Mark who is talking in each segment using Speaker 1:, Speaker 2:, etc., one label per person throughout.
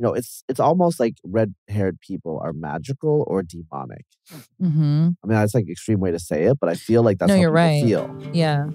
Speaker 1: it's almost like red-haired people are magical or demonic.
Speaker 2: Mm-hmm.
Speaker 1: I mean, that's like an extreme way to say it, but I feel like that's how
Speaker 2: you're
Speaker 1: people
Speaker 2: right.
Speaker 1: feel.
Speaker 2: Yeah.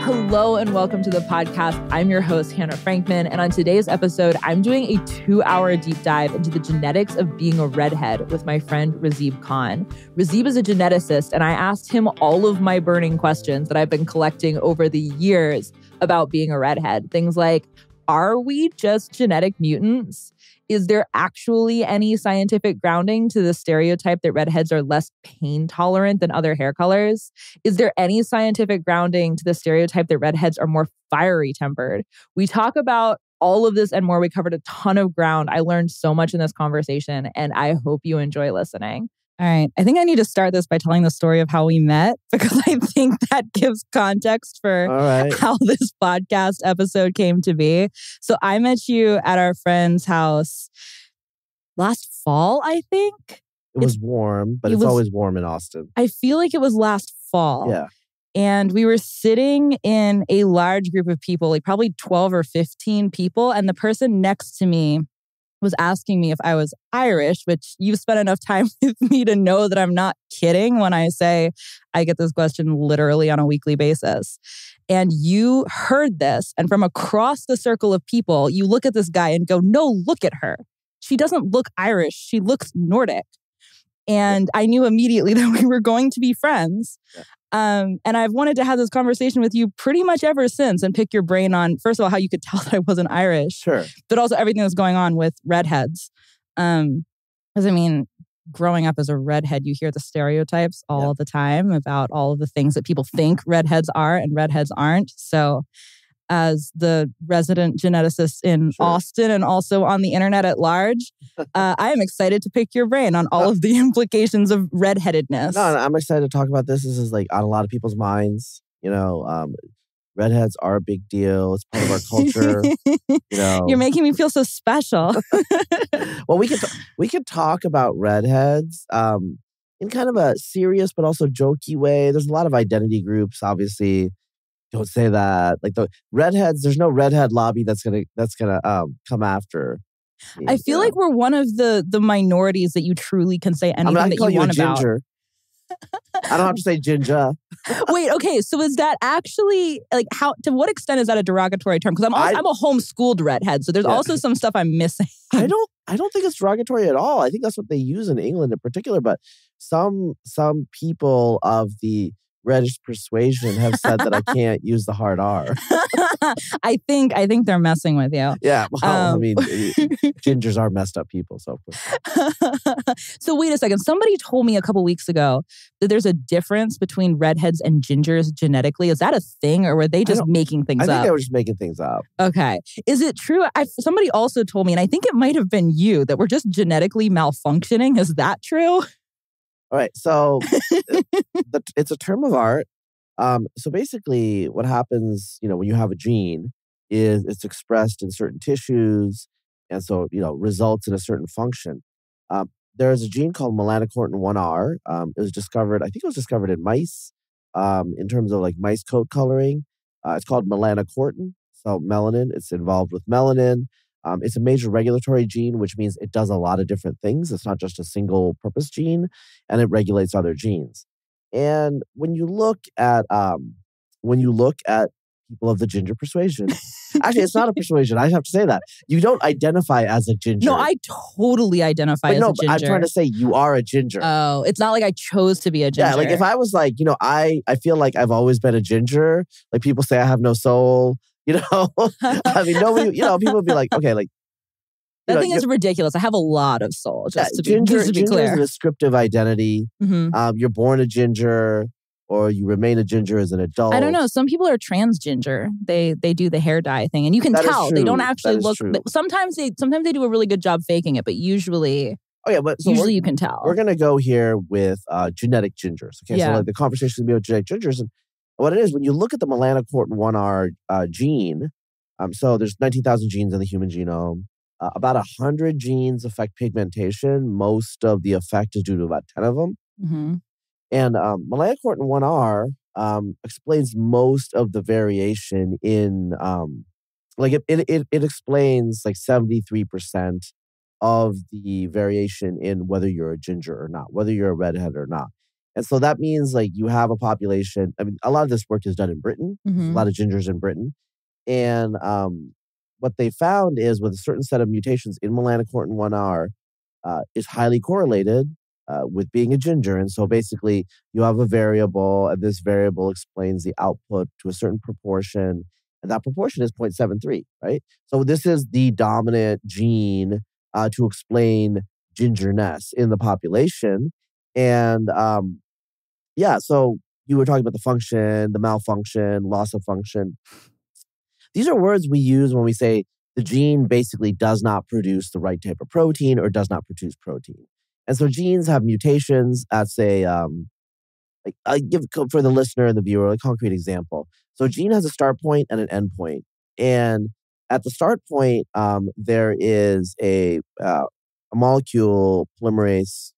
Speaker 2: Hello and welcome to the podcast. I'm your host, Hannah Frankman. And on today's episode, I'm doing a 2-hour deep dive into the genetics of being a redhead with my friend Razib Khan. Razib is a geneticist, and I asked him all of my burning questions that I've been collecting over the years about being a redhead. Things like, are we just genetic mutants? Is there actually any scientific grounding to the stereotype that redheads are less pain tolerant than other hair colors? Is there any scientific grounding to the stereotype that redheads are more fiery tempered? We talk about all of this and more. We covered a ton of ground. I learned so much in this conversation, and I hope you enjoy listening. All right. I think I need to start this by telling the story of how we met, because I think that gives context for how this podcast episode came to be. So I met you at our friend's house last fall, I think.
Speaker 1: It was warm, but it's always warm in Austin.
Speaker 2: I feel like it was last fall.
Speaker 1: Yeah.
Speaker 2: And we were sitting in a large group of people, like probably 12 or 15 people. And the person next to me was asking me if I was Irish, which you've spent enough time with me to know that I'm not kidding when I say I get this question literally on a weekly basis. And you heard this, and from across the circle of people, you look at this guy and go, no, look at her. She doesn't look Irish. She looks Nordic. And I knew immediately that we were going to be friends. And I've wanted to have this conversation with you pretty much ever since and pick your brain on, first of all, how you could tell that I wasn't Irish.
Speaker 1: Sure.
Speaker 2: But also everything that's going on with redheads. Because I mean, growing up as a redhead, you hear the stereotypes all the time about all of the things that people think redheads are and redheads aren't. So as the resident geneticist in Austin and also on the internet at large, I am excited to pick your brain on all of the implications of redheadedness.
Speaker 1: No, I'm excited to talk about this. This is like on a lot of people's minds. Redheads are a big deal. It's part of our culture.
Speaker 2: You're making me feel so special.
Speaker 1: Well, we could talk about redheads in kind of a serious but also jokey way. There's a lot of identity groups, obviously. Don't say that. Like the redheads, there's no redhead lobby that's gonna come after me.
Speaker 2: I feel like we're one of the minorities that you truly can say anything that you want about.
Speaker 1: Ginger. I don't have to say ginger.
Speaker 2: Wait, okay. So is that actually to what extent is that a derogatory term? Because I'm a homeschooled redhead, so there's also some stuff I'm missing.
Speaker 1: I don't think it's derogatory at all. I think that's what they use in England in particular. But some people of the reddish persuasion have said that I can't use the hard R.
Speaker 2: I think they're messing with you.
Speaker 1: Yeah, well, I mean, gingers are messed up people, so of course.
Speaker 2: So wait a second. Somebody told me a couple weeks ago that there's a difference between redheads and gingers genetically. Is that a thing, or were they just making things up?
Speaker 1: I think they were just making things up.
Speaker 2: Okay. Is it true? Somebody also told me, and I think it might have been you, that we're just genetically malfunctioning. Is that true?
Speaker 1: All right, so it's a term of art. So basically what happens, when you have a gene is it's expressed in certain tissues and so, results in a certain function. There's a gene called melanocortin 1R. It was discovered in mice in terms of like mice coat coloring. It's called melanocortin. So melanin, it's involved with melanin. It's a major regulatory gene, which means it does a lot of different things. It's not just a single purpose gene, and it regulates other genes. And when you look at people of the ginger persuasion, actually, it's not a persuasion. I have to say that you don't identify as a ginger.
Speaker 2: No, I totally identify as a ginger.
Speaker 1: I'm trying to say you are a ginger.
Speaker 2: Oh, it's not like I chose to be a ginger.
Speaker 1: Yeah, like if I was like, I feel like I've always been a ginger. Like people say I have no soul. I mean, nobody, people would be like, okay, like.
Speaker 2: That thing is ridiculous. I have a lot of soul, just to be
Speaker 1: ginger
Speaker 2: clear.
Speaker 1: Ginger is a descriptive identity.
Speaker 2: Mm-hmm.
Speaker 1: You're born a ginger or you remain a ginger as an adult.
Speaker 2: I don't know. Some people are trans ginger. They do the hair dye thing. And you can tell. They don't actually look. Sometimes they do a really good job faking it, but usually.
Speaker 1: Oh yeah, but
Speaker 2: usually you can tell.
Speaker 1: We're going to go here with genetic gingers. Okay, so like the conversation is going to be about genetic gingers. And what it is, when you look at the melanocortin 1R gene, so there's 19,000 genes in the human genome. About 100 genes affect pigmentation. Most of the effect is due to about 10 of them.
Speaker 2: Mm-hmm.
Speaker 1: And melanocortin 1R explains most of the variation in it explains like 73% of the variation in whether you're a ginger or not, whether you're a redhead or not. And so that means like you have a population. I mean, a lot of this work is done in Britain. There's a lot of gingers in Britain. And what they found is with a certain set of mutations in melanocortin 1R is highly correlated with being a ginger. And so basically you have a variable, and this variable explains the output to a certain proportion. And that proportion is 0.73, right? So this is the dominant gene to explain gingerness in the population. And so you were talking about the function, the malfunction, loss of function. These are words we use when we say the gene basically does not produce the right type of protein or does not produce protein. And so genes have mutations at, say, I give for the listener and the viewer a concrete example. So a gene has a start point and an end point. And at the start point, there is a molecule polymerase,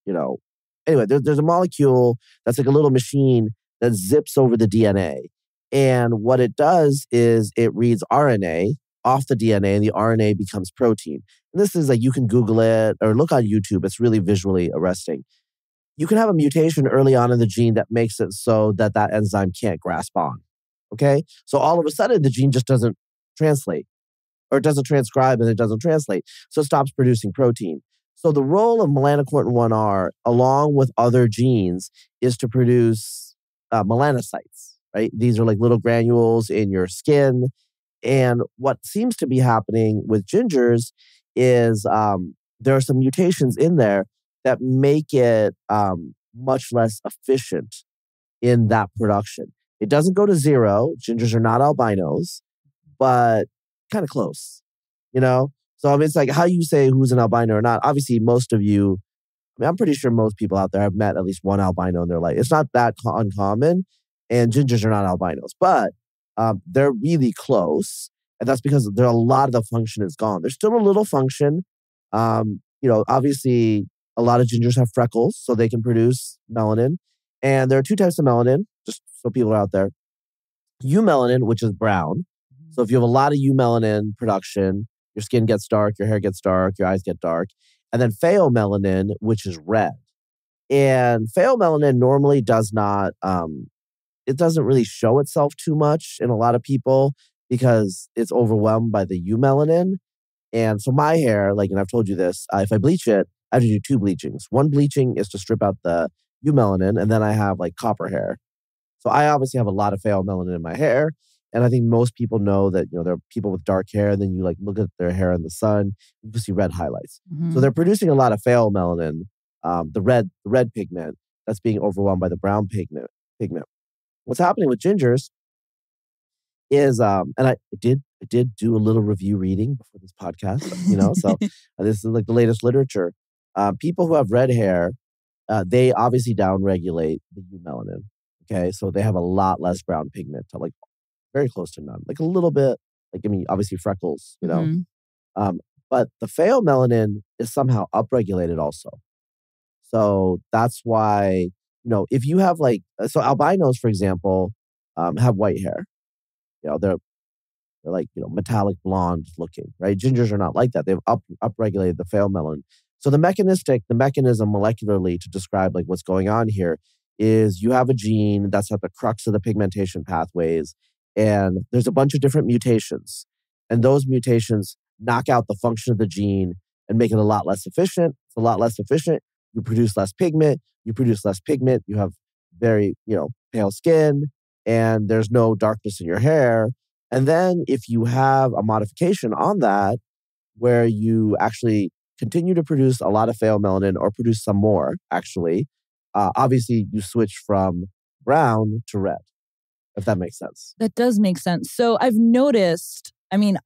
Speaker 1: Anyway, there's a molecule that's like a little machine that zips over the DNA. And what it does is it reads RNA off the DNA, and the RNA becomes protein. And this is like, you can Google it or look on YouTube. It's really visually arresting. You can have a mutation early on in the gene that makes it so that enzyme can't grasp on. Okay? So all of a sudden, the gene just doesn't translate, or it doesn't transcribe and it doesn't translate. So it stops producing protein. So the role of melanocortin 1R, along with other genes, is to produce melanocytes, right? These are like little granules in your skin. And what seems to be happening with gingers is there are some mutations in there that make it much less efficient in that production. It doesn't go to zero. Gingers are not albinos, but kind of close, So I mean, it's like how you say who's an albino or not. Obviously, most of you, I'm pretty sure most people out there have met at least one albino in their life. It's not that uncommon, and gingers are not albinos, but they're really close. And that's because a lot of the function is gone. There's still a little function. Obviously, a lot of gingers have freckles, so they can produce melanin. And there are two types of melanin, just so people are out there. Eumelanin, which is brown. So if you have a lot of eumelanin production, your skin gets dark, your hair gets dark, your eyes get dark. And then pheomelanin, which is red. And pheomelanin normally does not, it doesn't really show itself too much in a lot of people because it's overwhelmed by the eumelanin. And so my hair, and I've told you this, if I bleach it, I have to do two bleachings. One bleaching is to strip out the eumelanin, and then I have copper hair. So I obviously have a lot of pheomelanin in my hair. And I think most people know that, there are people with dark hair, and then you look at their hair in the sun, you can see red highlights. Mm-hmm. So they're producing a lot of pheomelanin, the red pigment that's being overwhelmed by the brown pigment. What's happening with gingers is, and I did do a little review reading before this podcast, so this is the latest literature. People who have red hair, they obviously downregulate the eumelanin. Okay, so they have a lot less brown pigment, very close to none, a little bit, obviously freckles,
Speaker 2: Mm-hmm.
Speaker 1: But the pheomelanin is somehow upregulated also. So that's why, if you have so albinos, for example, have white hair. They're metallic blonde looking, right? Gingers are not like that. They've upregulated the pheomelanin. So the mechanism molecularly to describe what's going on here is you have a gene that's at the crux of the pigmentation pathways, and there's a bunch of different mutations. And those mutations knock out the function of the gene and make it a lot less efficient. It's a lot less efficient. You produce less pigment. You have very, pale skin, and there's no darkness in your hair. And then if you have a modification on that, where you actually continue to produce a lot of pheomelanin or produce some more, actually, obviously you switch from brown to red, if that makes sense.
Speaker 2: That does make sense. So I've noticed,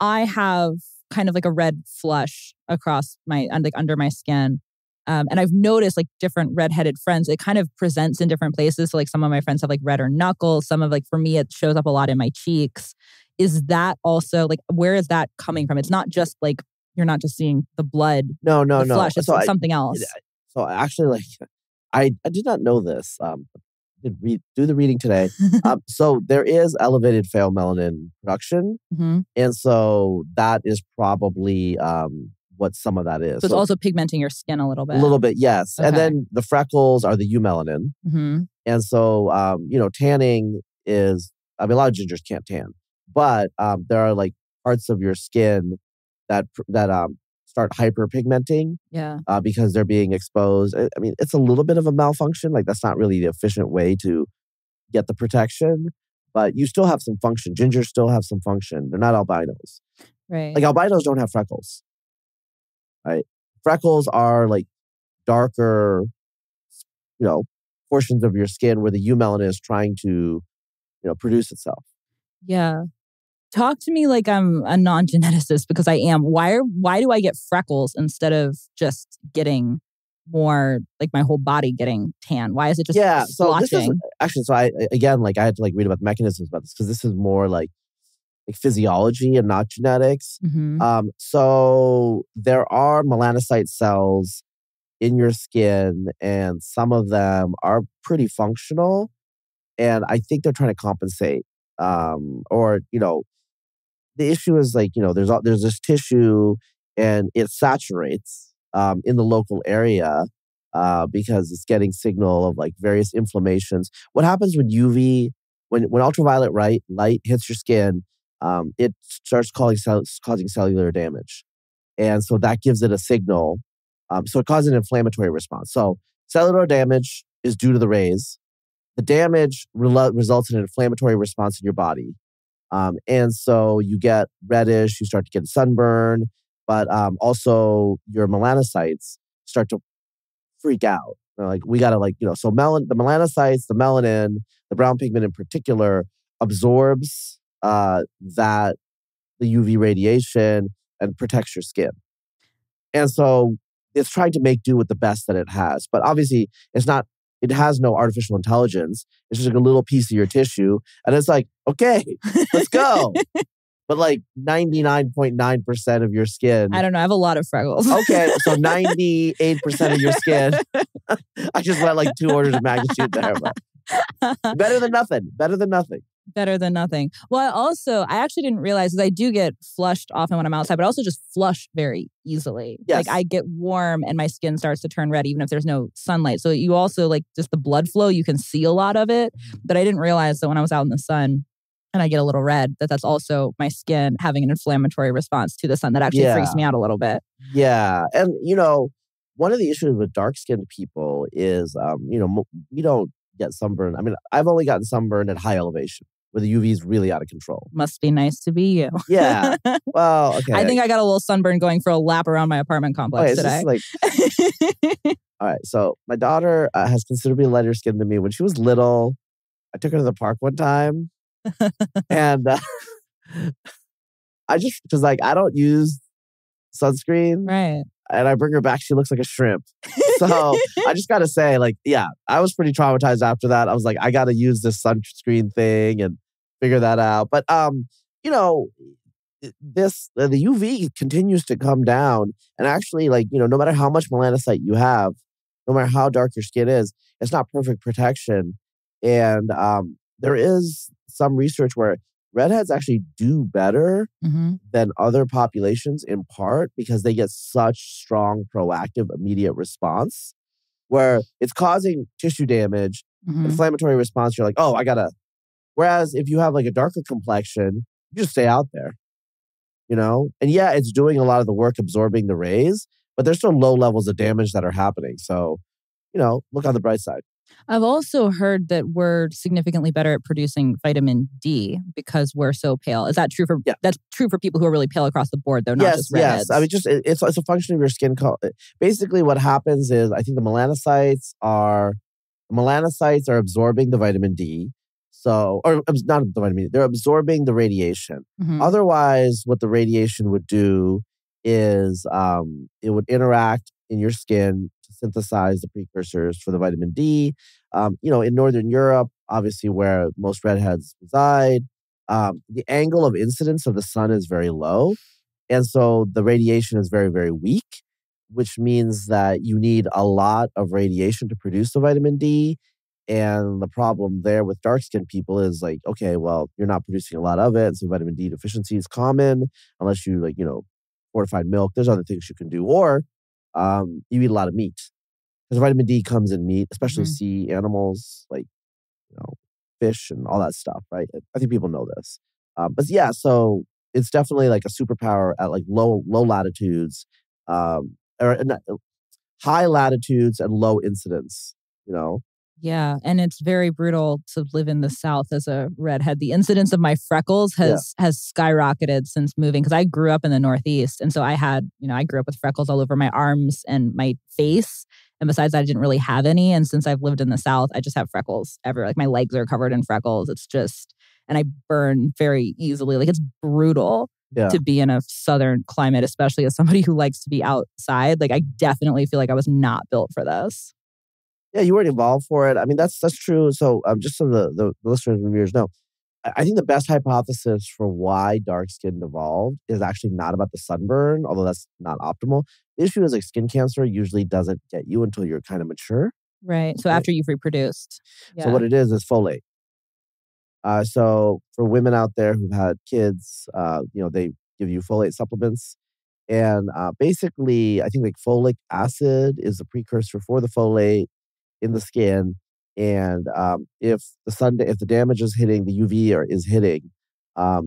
Speaker 2: I have kind of a red flush across my, under my skin. And I've noticed different redheaded friends, it kind of presents in different places. So some of my friends have redder knuckles. Some of for me, it shows up a lot in my cheeks. Is that also where is that coming from? It's not just you're not just seeing the blood.
Speaker 1: No.
Speaker 2: Flush. It's something else.
Speaker 1: So actually, I did not know this. do the reading today. So there is elevated pheomelanin production. And so that is probably what some of that is.
Speaker 2: So it's also pigmenting your skin a little bit.
Speaker 1: A little bit, yes.
Speaker 2: Okay.
Speaker 1: And then the freckles are the eumelanin. And so, tanning is, a lot of gingers can't tan. But there are like parts of your skin that start hyperpigmenting because they're being exposed. I mean, it's a little bit of a malfunction. Like that's not really the efficient way to get the protection, but you still have some function. Gingers still have some function. They're not albinos.
Speaker 2: Right.
Speaker 1: Like albinos don't have freckles. Right? Freckles are like darker, portions of your skin where the eumelanin is trying to, produce itself.
Speaker 2: Yeah. Talk to me like I'm a non-geneticist because I am. Why do I get freckles instead of just getting more, like my whole body getting tan? Why is it just splotching?
Speaker 1: So this is actually, I had to read about the mechanisms about this because this is more like physiology and not genetics. So there are melanocyte cells in your skin and some of them are pretty functional. And I think they're trying to compensate. The issue is there's this tissue and it saturates in the local area because it's getting signal of like various inflammations. What happens when when ultraviolet light hits your skin, it starts causing cellular damage. And so that gives it a signal. So it causes an inflammatory response. So cellular damage is due to the rays. The damage results in an inflammatory response in your body. And so you get reddish, you start to get sunburn, but also your melanocytes start to freak out. We got to the melanocytes, the melanin, the brown pigment in particular, absorbs the UV radiation and protects your skin. And so it's trying to make do with the best that it has. But obviously, it has no artificial intelligence. It's just like a little piece of your tissue. And it's like, okay, let's go. But like 99.9% of your skin.
Speaker 2: I don't know. I have a lot of freckles.
Speaker 1: Okay. So 98% of your skin. I just went like 2 orders of magnitude there. But better than nothing. Better than nothing.
Speaker 2: Better than nothing. Well, I actually didn't realize because I do get flushed often when I'm outside, but I also just flush very easily.
Speaker 1: Yes.
Speaker 2: Like I get warm and my skin starts to turn red even if there's no sunlight. So you also just the blood flow, you can see a lot of it. But I didn't realize that when I was out in the sun and I get a little red, that's also my skin having an inflammatory response to the sun that actually freaks me out a little bit.
Speaker 1: Yeah. And, one of the issues with dark-skinned people is, we don't get sunburn. I mean, I've only gotten sunburn at high elevation where the UV is really out of control.
Speaker 2: Must be nice to be you.
Speaker 1: Yeah. Well, okay.
Speaker 2: I think I got a little sunburn going for a lap around my apartment complex today.
Speaker 1: All right. So my daughter has considerably lighter skin than me. When she was little, I took her to the park one time. And because I don't use sunscreen.
Speaker 2: Right.
Speaker 1: And I bring her back, she looks like a shrimp. So I just got to say, I was pretty traumatized after that. I was like, I got to use this sunscreen thing and figure that out. But, the UV continues to come down. And actually, no matter how much melanocyte you have, no matter how dark your skin is, it's not perfect protection. And there is some research where redheads actually do better than other populations in part because they get such strong, proactive, immediate response where it's causing tissue damage, inflammatory response. You're like, oh, I gotta. Whereas if you have a darker complexion, you just stay out there, And yeah, it's doing a lot of the work absorbing the rays, but there's still low levels of damage that are happening. So, look on the bright side.
Speaker 2: I've also heard that we're significantly better at producing vitamin D because we're so pale. Is that true for? Yeah. That's true for people who are really pale across the board, though. Not just redheads.
Speaker 1: Yes. I mean, it's a function of your skin color. Basically, what happens is I think the melanocytes are absorbing the vitamin D. So, or not the vitamin D, they're absorbing the radiation. Otherwise, what the radiation would do is it would interact in your skin to synthesize the precursors for the vitamin D. In Northern Europe, obviously where most redheads reside, the angle of incidence of the sun is very low. And so the radiation is very, very weak, which means that you need a lot of radiation to produce the vitamin D. And the problem there with dark-skinned people is like, okay, well, you're not producing a lot of it. So vitamin D deficiency is common unless you fortified milk. There's other things you can do. Or you eat a lot of meat. Because vitamin D comes in meat, especially sea animals like, fish and all that stuff, right? I think people know this. But yeah, so it's definitely like a superpower at like low latitudes, high latitudes and low incidence,
Speaker 2: Yeah, and it's very brutal to live in the South as a redhead. The incidence of my freckles has skyrocketed since moving because I grew up in the Northeast. And so I grew up with freckles all over my arms and my face. And besides that, I didn't really have any. And since I've lived in the South, I just have freckles everywhere. Like my legs are covered in freckles. It's just, and I burn very easily. Like it's brutal to be in a Southern climate, especially as somebody who likes to be outside. Like I definitely feel like I was not built for this.
Speaker 1: Yeah, you weren't evolved for it. I mean, that's true. So just so the listeners and viewers know, I think the best hypothesis for why dark-skinned evolved is actually not about the sunburn, although that's not optimal. The issue is like skin cancer usually doesn't get you until you're kind of mature.
Speaker 2: Right. So after you've reproduced.
Speaker 1: Yeah. So what it is folate. So for women out there who've had kids, they give you folate supplements. And basically, I think like folic acid is the precursor for the folate in the skin. And if the damage is hitting, the UV is hitting,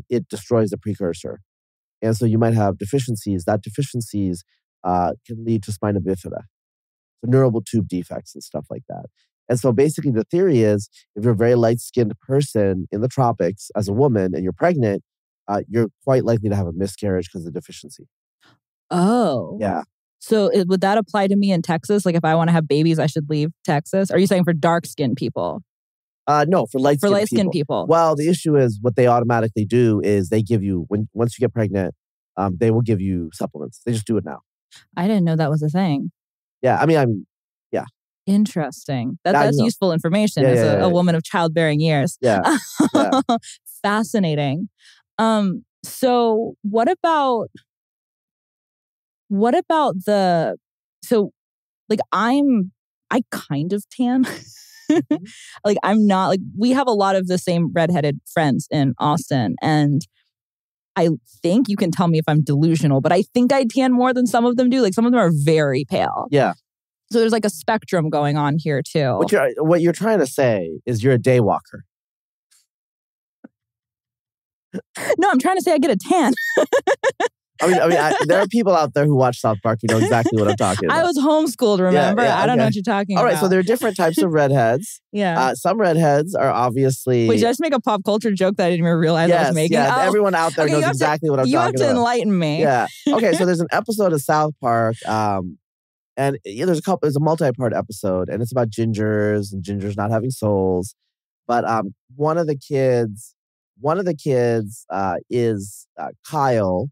Speaker 1: it destroys the precursor. And so you might have deficiencies. That deficiencies can lead to spina bifida, so neural tube defects and stuff like that. And so basically the theory is if you're a very light-skinned person in the tropics as a woman and you're pregnant, you're quite likely to have a miscarriage because of the deficiency.
Speaker 2: Oh.
Speaker 1: Yeah.
Speaker 2: So would that apply to me in Texas? Like if I want to have babies, I should leave Texas? Are you saying for dark-skinned people?
Speaker 1: No, for light-skinned
Speaker 2: people.
Speaker 1: Well, the issue is what they automatically do is they give you, once you get pregnant, they will give you supplements. They just do it now.
Speaker 2: I didn't know that was a thing.
Speaker 1: Yeah, I mean, yeah.
Speaker 2: Interesting. That's useful information as a woman of childbearing years.
Speaker 1: Yeah.
Speaker 2: Fascinating. So what about I kind of tan. Like I'm not like, we have a lot of the same redheaded friends in Austin. And I think you can tell me if I'm delusional, but I think I tan more than some of them do. Like some of them are very pale.
Speaker 1: Yeah.
Speaker 2: So there's like a spectrum going on here too.
Speaker 1: What you're trying to say is you're a day walker.
Speaker 2: No, I'm trying to say I get a tan.
Speaker 1: I mean, there are people out there who watch South Park who know exactly what I'm talking about.
Speaker 2: I was homeschooled, remember? I don't know what you're talking about.
Speaker 1: All right, so there are different types of redheads.
Speaker 2: Yeah.
Speaker 1: Some redheads are obviously...
Speaker 2: Wait, did I just make a pop culture joke that I didn't even realize I was making?
Speaker 1: Yeah, everyone out there knows exactly what I'm talking about.
Speaker 2: You have to enlighten me.
Speaker 1: Yeah. Okay, so there's an episode of South Park, and there's a multi-part episode, and it's about gingers and gingers not having souls. But one of the kids is Kyle,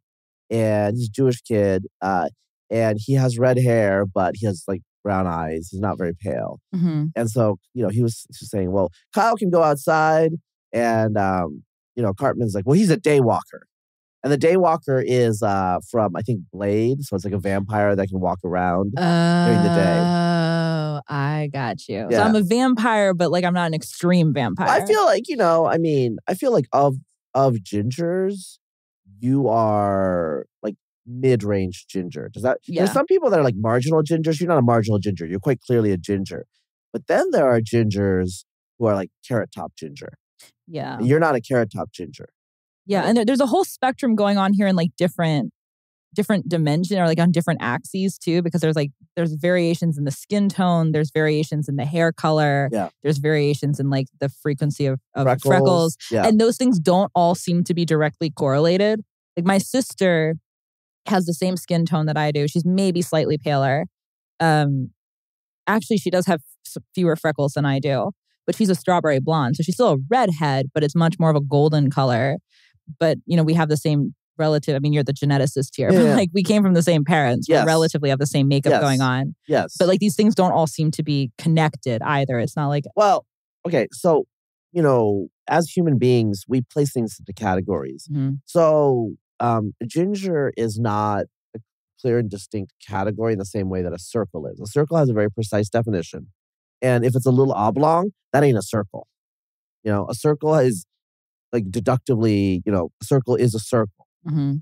Speaker 1: and he's a Jewish kid, and he has red hair, but he has like brown eyes. He's not very pale.
Speaker 2: Mm-hmm.
Speaker 1: And so, he was just saying, well, Kyle can go outside, and, Cartman's like, well, he's a day walker. And the day walker is from, I think, Blade. So it's like a vampire that can walk around during the day.
Speaker 2: Oh, I got you.
Speaker 1: Yeah.
Speaker 2: So I'm a vampire, but like I'm not an extreme vampire.
Speaker 1: I feel like, I feel like of gingers, you are like mid-range ginger. There's some people that are like marginal gingers. You're not a marginal ginger. You're quite clearly a ginger. But then there are gingers who are like carrot top ginger.
Speaker 2: Yeah.
Speaker 1: And you're not a carrot top ginger.
Speaker 2: Yeah. And there's a whole spectrum going on here in like different dimension or like on different axes too, because there's variations in the skin tone, there's variations in the hair color, there's variations in like the frequency of freckles. And those things don't all seem to be directly correlated. Like my sister has the same skin tone that I do. She's maybe slightly paler. Actually, she does have fewer freckles than I do, but she's a strawberry blonde. So she's still a redhead, but it's much more of a golden color. But, we have the same relative. I mean, you're the geneticist here. But like we came from the same parents. We relatively have the same makeup going on.
Speaker 1: Yes.
Speaker 2: But like these things don't all seem to be connected either. It's not like...
Speaker 1: Well, okay. So, as human beings, we place things into categories.
Speaker 2: Mm-hmm.
Speaker 1: So ginger is not a clear and distinct category in the same way that a circle is. A circle has a very precise definition. And if it's a little oblong, that ain't a circle. A circle is like deductively, a circle is a circle.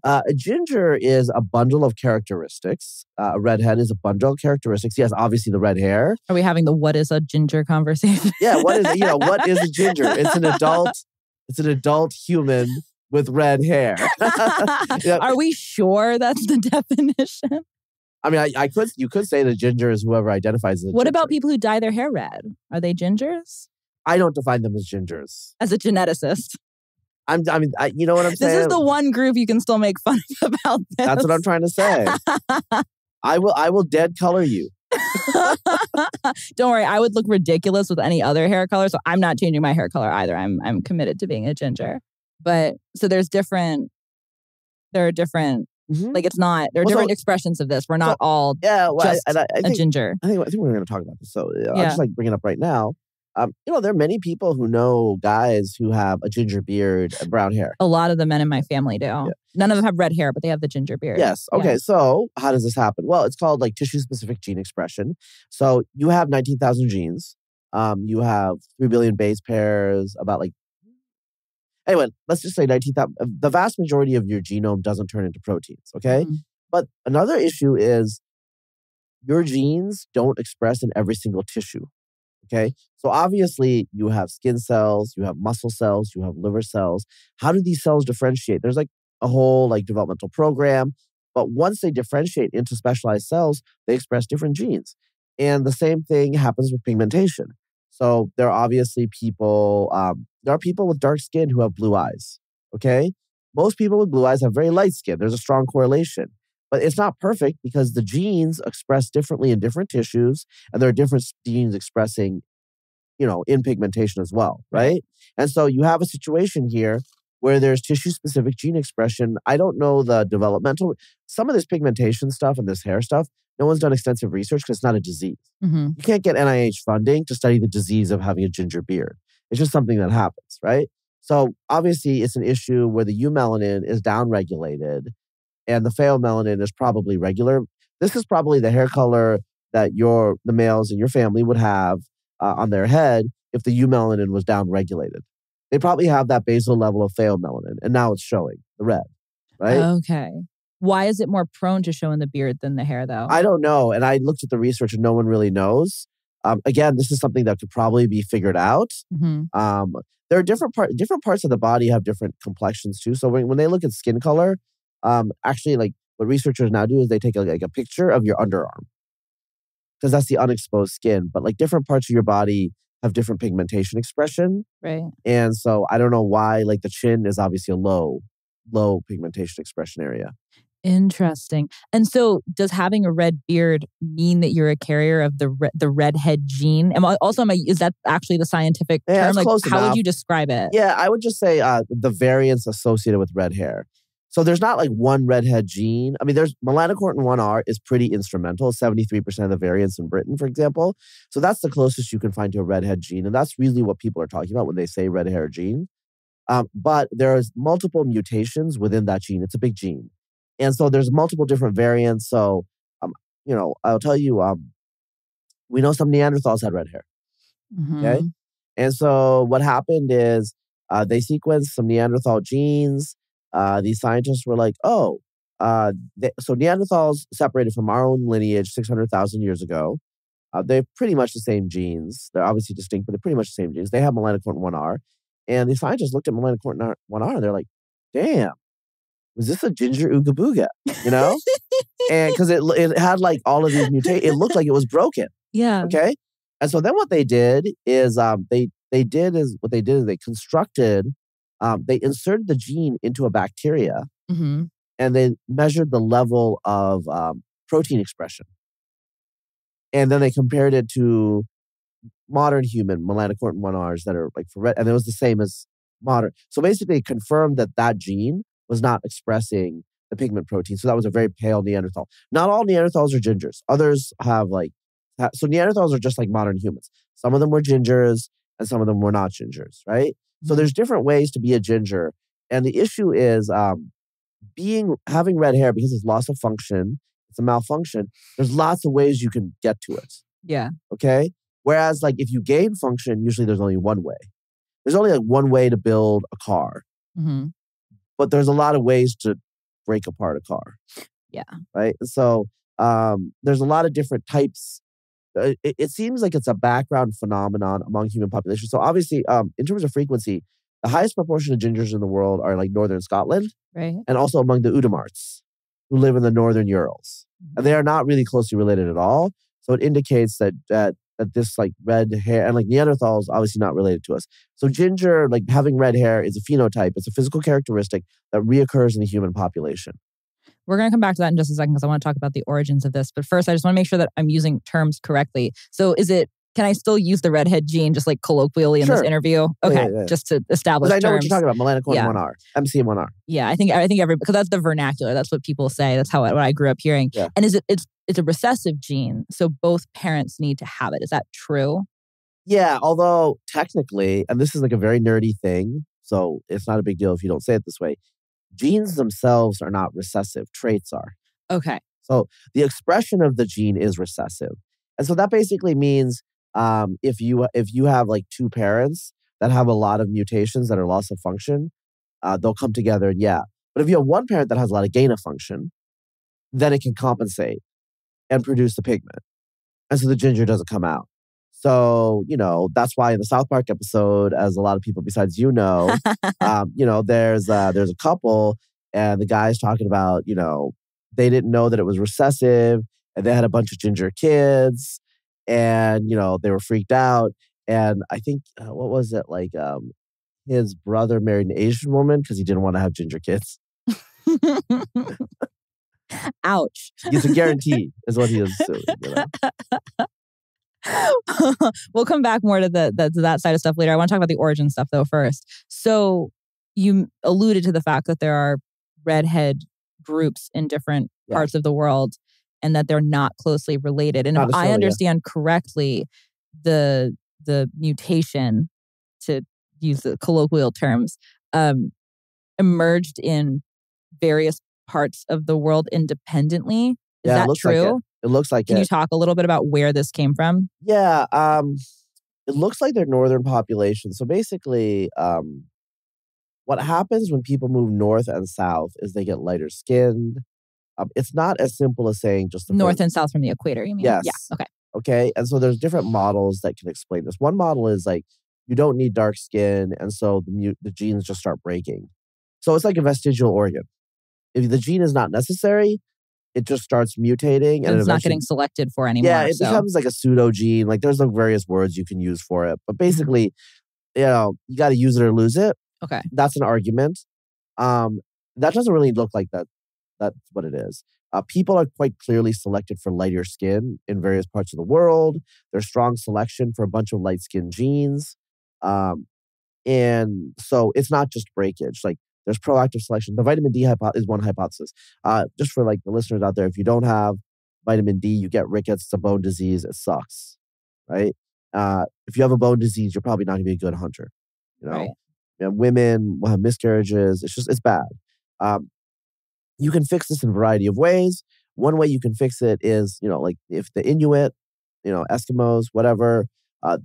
Speaker 1: A ginger is a bundle of characteristics. A redhead is a bundle of characteristics. Yes, obviously the red hair.
Speaker 2: Are we having the what is a ginger conversation?
Speaker 1: Yeah, what is a ginger? It's an adult human with red hair.
Speaker 2: Are we sure that's the definition?
Speaker 1: I mean, you could say that ginger is whoever identifies as a
Speaker 2: What
Speaker 1: ginger.
Speaker 2: about people who dye their hair red? Are they gingers?
Speaker 1: I don't define them as gingers.
Speaker 2: As a geneticist.
Speaker 1: You know what I'm saying?
Speaker 2: This is the one group you can still make fun of about this.
Speaker 1: That's what I'm trying to say. I will dead color you.
Speaker 2: Don't worry, I would look ridiculous with any other hair color, so I'm not changing my hair color either. I'm committed to being a ginger. But so there are different like it's not, there are different expressions of this. We're not all just a ginger.
Speaker 1: I think we're going to talk about this. So I'll just bring it up right now. There are many people who know guys who have a ginger beard and brown hair.
Speaker 2: A lot of the men in my family do. Yeah. None of them have red hair, but they have the ginger beard.
Speaker 1: Yes. Okay. Yeah. So how does this happen? Well, it's called like tissue-specific gene expression. So you have 19,000 genes. You have 3 billion base pairs, anyway, let's just say 19,000. The vast majority of your genome doesn't turn into proteins, okay? But another issue is your genes don't express in every single tissue, okay? So obviously you have skin cells, you have muscle cells, you have liver cells. How do these cells differentiate? There's like a whole developmental program, but once they differentiate into specialized cells, they express different genes. And the same thing happens with pigmentation. So there are obviously people, there are people with dark skin who have blue eyes, okay? Most people with blue eyes have very light skin. There's a strong correlation. But it's not perfect because the genes express differently in different tissues, and there are different genes expressing, in pigmentation as well, right? And so you have a situation here where there's tissue-specific gene expression. I don't know the developmental, some of this pigmentation stuff and this hair stuff, no one's done extensive research because it's not a disease. You can't get NIH funding to study the disease of having a ginger beard. It's just something that happens, right? So obviously it's an issue where the eumelanin is downregulated and the pheomelanin is probably regular. This is probably the hair color that the males in your family would have on their head if the eumelanin was downregulated. They probably have that basal level of pheomelanin, and now it's showing the red, right?
Speaker 2: Okay. Why is it more prone to show in the beard than the hair, though?
Speaker 1: I don't know. And I looked at the research and no one really knows. Again, this is something that could probably be figured out. There are different parts of the body have different complexions too. So when they look at skin color, actually, what researchers now do is they take a picture of your underarm because that's the unexposed skin. But different parts of your body have different pigmentation expression.
Speaker 2: Right.
Speaker 1: And so I don't know why, the chin is obviously a low pigmentation expression area.
Speaker 2: Interesting. And so does having a red beard mean that you're a carrier of the redhead gene? Is that actually the scientific term? How would you describe it?
Speaker 1: Yeah, I would just say the variants associated with red hair. So there's not one redhead gene. I mean, there's melanocortin 1R is pretty instrumental, 73% of the variants in Britain, for example. So that's the closest you can find to a redhead gene. And that's really what people are talking about when they say red hair gene. But there's multiple mutations within that gene. It's a big gene. And so there's multiple different variants. So, I'll tell you, we know some Neanderthals had red hair. Okay. And so what happened is they sequenced some Neanderthal genes. These scientists were like, so Neanderthals separated from our own lineage 600,000 years ago. They're pretty much the same genes. They're obviously distinct, but they're pretty much the same genes. They have melanocortin 1R. And the scientists looked at melanocortin 1R and they're like, damn, was this a ginger ooga booga? And because it had all of these mutations, it looked like it was broken.
Speaker 2: Yeah.
Speaker 1: Okay. And so then what they did is they constructed, they inserted the gene into a bacteria and they measured the level of protein expression. And then they compared it to modern human melanocortin 1Rs that are for red, and it was the same as modern. So basically it confirmed that gene was not expressing the pigment protein. So that was a very pale Neanderthal. Not all Neanderthals are gingers. Others have so Neanderthals are just like modern humans. Some of them were gingers and some of them were not gingers, right? So there's different ways to be a ginger. And the issue is having red hair because it's loss of function, it's a malfunction. There's lots of ways you can get to it.
Speaker 2: Yeah.
Speaker 1: Okay. Whereas like if you gain function, usually there's only one way. There's only like one way to build a car.
Speaker 2: Mm-hmm.
Speaker 1: But there's a lot of ways to break apart a car.
Speaker 2: Yeah.
Speaker 1: Right. So there's a lot of different types. It seems like it's a background phenomenon among human populations. So obviously, in terms of frequency, the highest proportion of gingers in the world are like northern Scotland,
Speaker 2: right,
Speaker 1: and also among the Udamarts, who live in the northern Urals, and they are not really closely related at all. So it indicates that this like red hair, and like Neanderthals obviously not related to us. So ginger, like having red hair, is a phenotype. It's a physical characteristic that reoccurs in the human population.
Speaker 2: We're going to come back to that in just a second because I want to talk about the origins of this. But first, I just want to make sure that I'm using terms correctly. So can I still use the redhead gene just like colloquially in this interview? Okay, yeah. Just to establish terms.
Speaker 1: I know what you're talking about, melanocortin 1R, MC1R.
Speaker 2: Yeah, I think because that's the vernacular. That's what people say. That's what I grew up hearing.
Speaker 1: Yeah.
Speaker 2: And it's a recessive gene, so both parents need to have it. Is that true?
Speaker 1: Yeah, although technically, and this is like a very nerdy thing, so it's not a big deal if you don't say it this way, genes themselves are not recessive. Traits are.
Speaker 2: Okay.
Speaker 1: So the expression of the gene is recessive. And so that basically means if you have like two parents that have a lot of mutations that are loss of function, they'll come together, yeah. But if you have one parent that has a lot of gain of function, then it can compensate and produce the pigment. And so the ginger doesn't come out. So, that's why in the South Park episode, as a lot of people besides there's a couple and the guy's talking about, they didn't know that it was recessive and they had a bunch of ginger kids and, they were freaked out. And I think, what was it? Like his brother married an Asian woman because he didn't want to have ginger kids.
Speaker 2: Ouch.
Speaker 1: It's a guarantee is what he is assuming,
Speaker 2: We'll come back more to that side of stuff later. I want to talk about the origin stuff though first. So you alluded to the fact that there are redhead groups in different parts of the world and that they're not closely related. And if I understand correctly, the mutation, to use the colloquial terms, emerged in various parts of the world independently. Is that true?
Speaker 1: It looks like
Speaker 2: Can you talk a little bit about where this came from?
Speaker 1: Yeah. It looks like they're northern populations. So basically, what happens when people move north and south is they get lighter skinned. It's not as simple as saying just
Speaker 2: north and south from the equator, you mean?
Speaker 1: Yes.
Speaker 2: Yeah. Okay.
Speaker 1: Okay. And so there's different models that can explain this. One model is like, you don't need dark skin. And so the genes just start breaking. So it's like a vestigial organ. If the gene is not necessary, it just starts mutating. And
Speaker 2: it's not getting selected for anymore.
Speaker 1: Yeah, it becomes like a pseudo gene. Like there's like various words you can use for it. But basically, you got to use it or lose it.
Speaker 2: Okay.
Speaker 1: That's an argument. That doesn't really look like that. That's what it is. People are quite clearly selected for lighter skin in various parts of the world. There's strong selection for a bunch of light skin genes. And so it's not just breakage. Like there's proactive selection. The vitamin D is one hypothesis. Just for like the listeners out there, if you don't have vitamin D, you get rickets. It's a bone disease. It sucks, right? If you have a bone disease, you're probably not going to be a good hunter.
Speaker 2: Right.
Speaker 1: Women will have miscarriages. It's bad. You can fix this in a variety of ways. One way you can fix it is, like if the Inuit, Eskimos, whatever,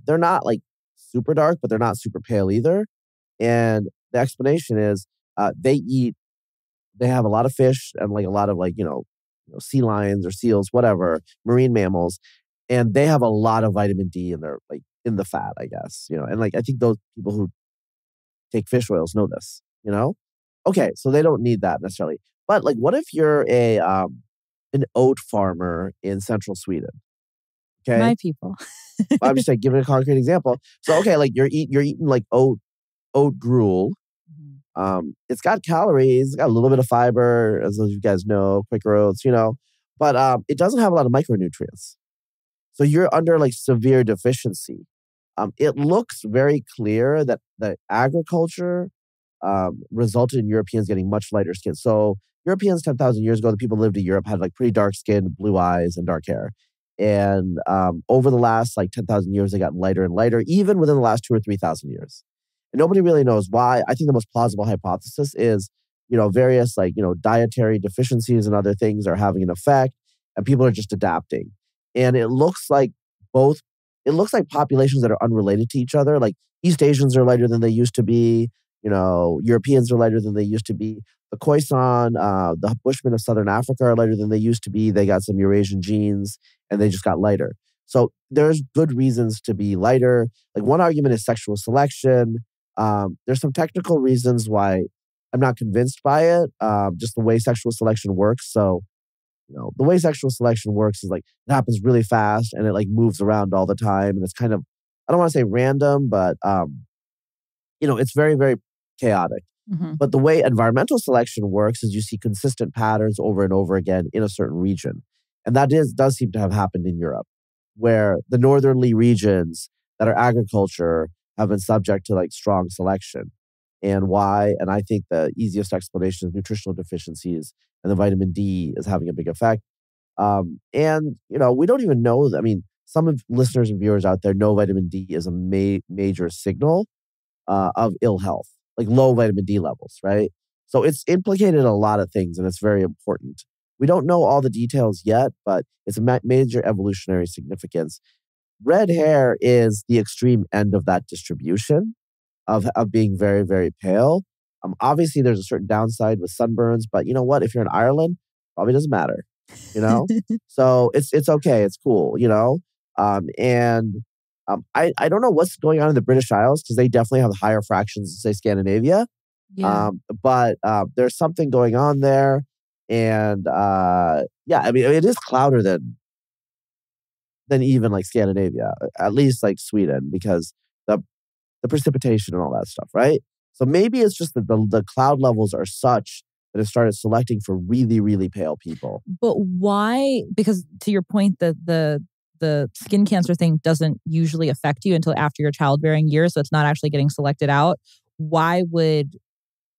Speaker 1: they're not like super dark, but they're not super pale either. And the explanation is they have a lot of fish and like a lot of like, sea lions or seals, whatever, marine mammals. And they have a lot of vitamin D in their, like in the fat, I guess, and like, I think those people who take fish oils know this, Okay, so they don't need that necessarily. But like, what if you're an oat farmer in central Sweden? Okay,
Speaker 2: my people.
Speaker 1: I'm just like giving a concrete example. So okay, like you're eating like oat gruel. It's got calories, it's got a little bit of fiber, as you guys know, Quaker oats, but it doesn't have a lot of micronutrients. So you're under like severe deficiency. It looks very clear that the agriculture resulted in Europeans getting much lighter skin. So Europeans 10,000 years ago, the people who lived in Europe had like pretty dark skin, blue eyes, and dark hair. And over the last like 10,000 years, they got lighter and lighter, even within the last 2,000 or 3,000 years. And nobody really knows why. I think the most plausible hypothesis is, various like, dietary deficiencies and other things are having an effect and people are just adapting. And it looks like both it looks like populations that are unrelated to each other. Like East Asians are lighter than they used to be. Europeans are lighter than they used to be. The Khoisan, the Bushmen of Southern Africa are lighter than they used to be. They got some Eurasian genes and they just got lighter. So there's good reasons to be lighter. Like one argument is sexual selection. There's some technical reasons why I'm not convinced by it. Just the way sexual selection works. So, the way sexual selection works is like it happens really fast and it like moves around all the time. And it's kind of, I don't want to say random, but, it's very, very chaotic.
Speaker 2: Mm-hmm.
Speaker 1: But the way environmental selection works is you see consistent patterns over and over again in a certain region. And that does seem to have happened in Europe, where the northerly regions that are agriculture have been subject to like strong selection. And why? And I think the easiest explanation is nutritional deficiencies and the vitamin D is having a big effect. We don't even know. I mean, some of listeners and viewers out there know vitamin D is a major signal of ill health, like low vitamin D levels, right? So it's implicated in a lot of things and it's very important. We don't know all the details yet, but it's a major evolutionary significance. Red hair is the extreme end of that distribution of being very, very pale. Obviously, there's a certain downside with sunburns, but you know what? If you're in Ireland, probably doesn't matter, So it's okay. It's cool, I don't know what's going on in the British Isles because they definitely have higher fractions than, say, Scandinavia.
Speaker 2: Yeah.
Speaker 1: But there's something going on there. And it is clouder than even like Scandinavia, at least like Sweden, because the precipitation and all that stuff, right? So maybe it's just that the cloud levels are such that it started selecting for really, really pale people.
Speaker 2: But why? Because to your point, that the skin cancer thing doesn't usually affect you until after your childbearing years, so it's not actually getting selected out. Why would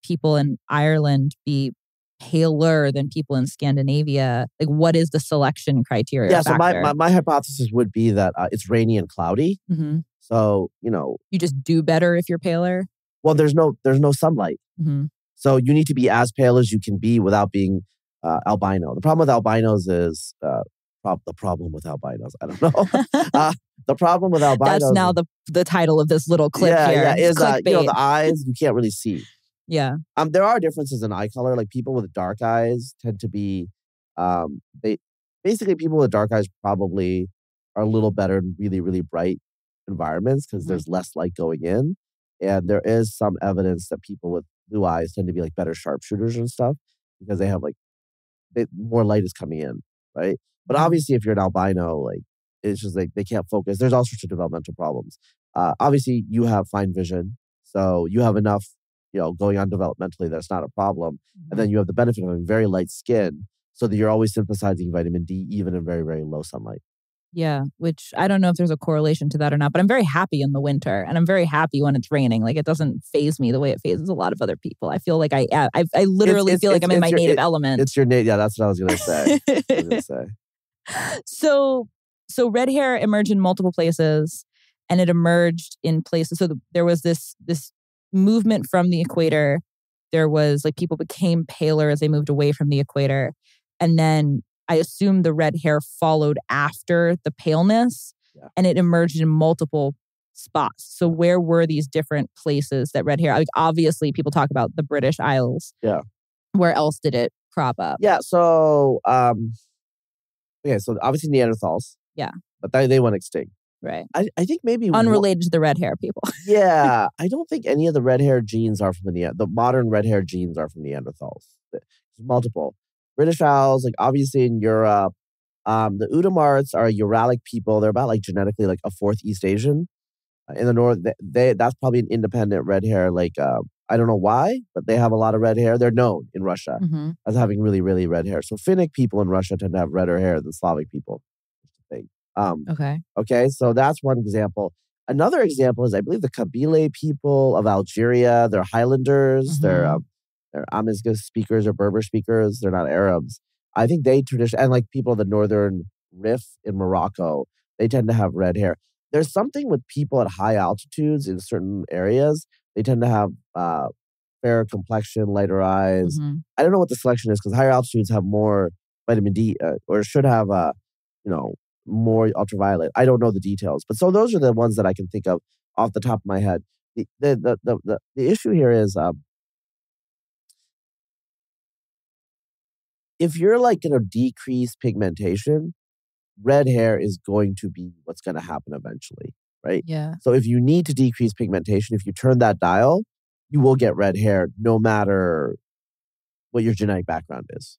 Speaker 2: people in Ireland be paler than people in Scandinavia? Like, what is the selection criteria?
Speaker 1: Yeah, so my hypothesis would be that it's rainy and cloudy.
Speaker 2: Mm-hmm.
Speaker 1: So,
Speaker 2: you just do better if you're paler?
Speaker 1: Well, there's no sunlight.
Speaker 2: Mm-hmm.
Speaker 1: So you need to be as pale as you can be without being albino. The problem with albinos is the problem with albinos. I don't know. The problem with albinos.
Speaker 2: That's now the title of this little clip here.
Speaker 1: Yeah, is the eyes you can't really see.
Speaker 2: Yeah.
Speaker 1: There are differences in eye color. Like people with dark eyes tend to be, people with dark eyes probably are a little better in really, really bright environments because there's less light going in. And there is some evidence that people with blue eyes tend to be like better sharpshooters and stuff because they have more light is coming in, right? But obviously if you're an albino, like it's just like they can't focus. There's all sorts of developmental problems. Obviously you have fine vision, so you have enough, going on developmentally that's not a problem. Mm-hmm. And then you have the benefit of having very light skin so that you're always synthesizing vitamin D even in very, very low sunlight.
Speaker 2: Yeah, which I don't know if there's a correlation to that or not, but I'm very happy in the winter and I'm very happy when it's raining. Like it doesn't faze me the way it phases a lot of other people. I feel like I literally feel like I'm in my native element.
Speaker 1: It's your native. Yeah, that's what I was going to say.
Speaker 2: So red hair emerged in multiple places and it emerged in places. So there was this movement from the equator. There was like people became paler as they moved away from the equator. And then I assume the red hair followed after the paleness and it emerged in multiple spots. So where were these different places that red hair, like obviously people talk about the British Isles.
Speaker 1: Yeah.
Speaker 2: Where else did it crop up?
Speaker 1: Yeah. So, so obviously Neanderthals.
Speaker 2: Yeah.
Speaker 1: But they went extinct.
Speaker 2: Right.
Speaker 1: I think maybe
Speaker 2: unrelated to the red hair people.
Speaker 1: Yeah. I don't think any of the red hair genes are from the modern red hair genes are from Neanderthals. There's multiple. British Isles, like obviously in Europe, the Udamarts are Uralic people. They're about like genetically like a fourth East Asian. In the north, that's probably an independent red hair. Like I don't know why, but they have a lot of red hair. They're known in Russia as having really, really red hair. So Finnic people in Russia tend to have redder hair than Slavic people. Okay, so that's one example. Another example is I believe the Kabyle people of Algeria. They're Highlanders. They're Amazigh speakers or Berber speakers. They're not Arabs. I think they and like people of the northern Rif in Morocco, they tend to have red hair. There's something with people at high altitudes in certain areas. They tend to have fairer complexion, lighter eyes. I don't know what the selection is because higher altitudes have more vitamin D or should have more ultraviolet. I don't know the details, but so those are the ones that I can think of off the top of my head. The issue here is if you're like going to decrease pigmentation, red hair is going to be what's going to happen eventually, right?
Speaker 2: Yeah.
Speaker 1: So if you need to decrease pigmentation, if you turn that dial, you will get red hair no matter what your genetic background is.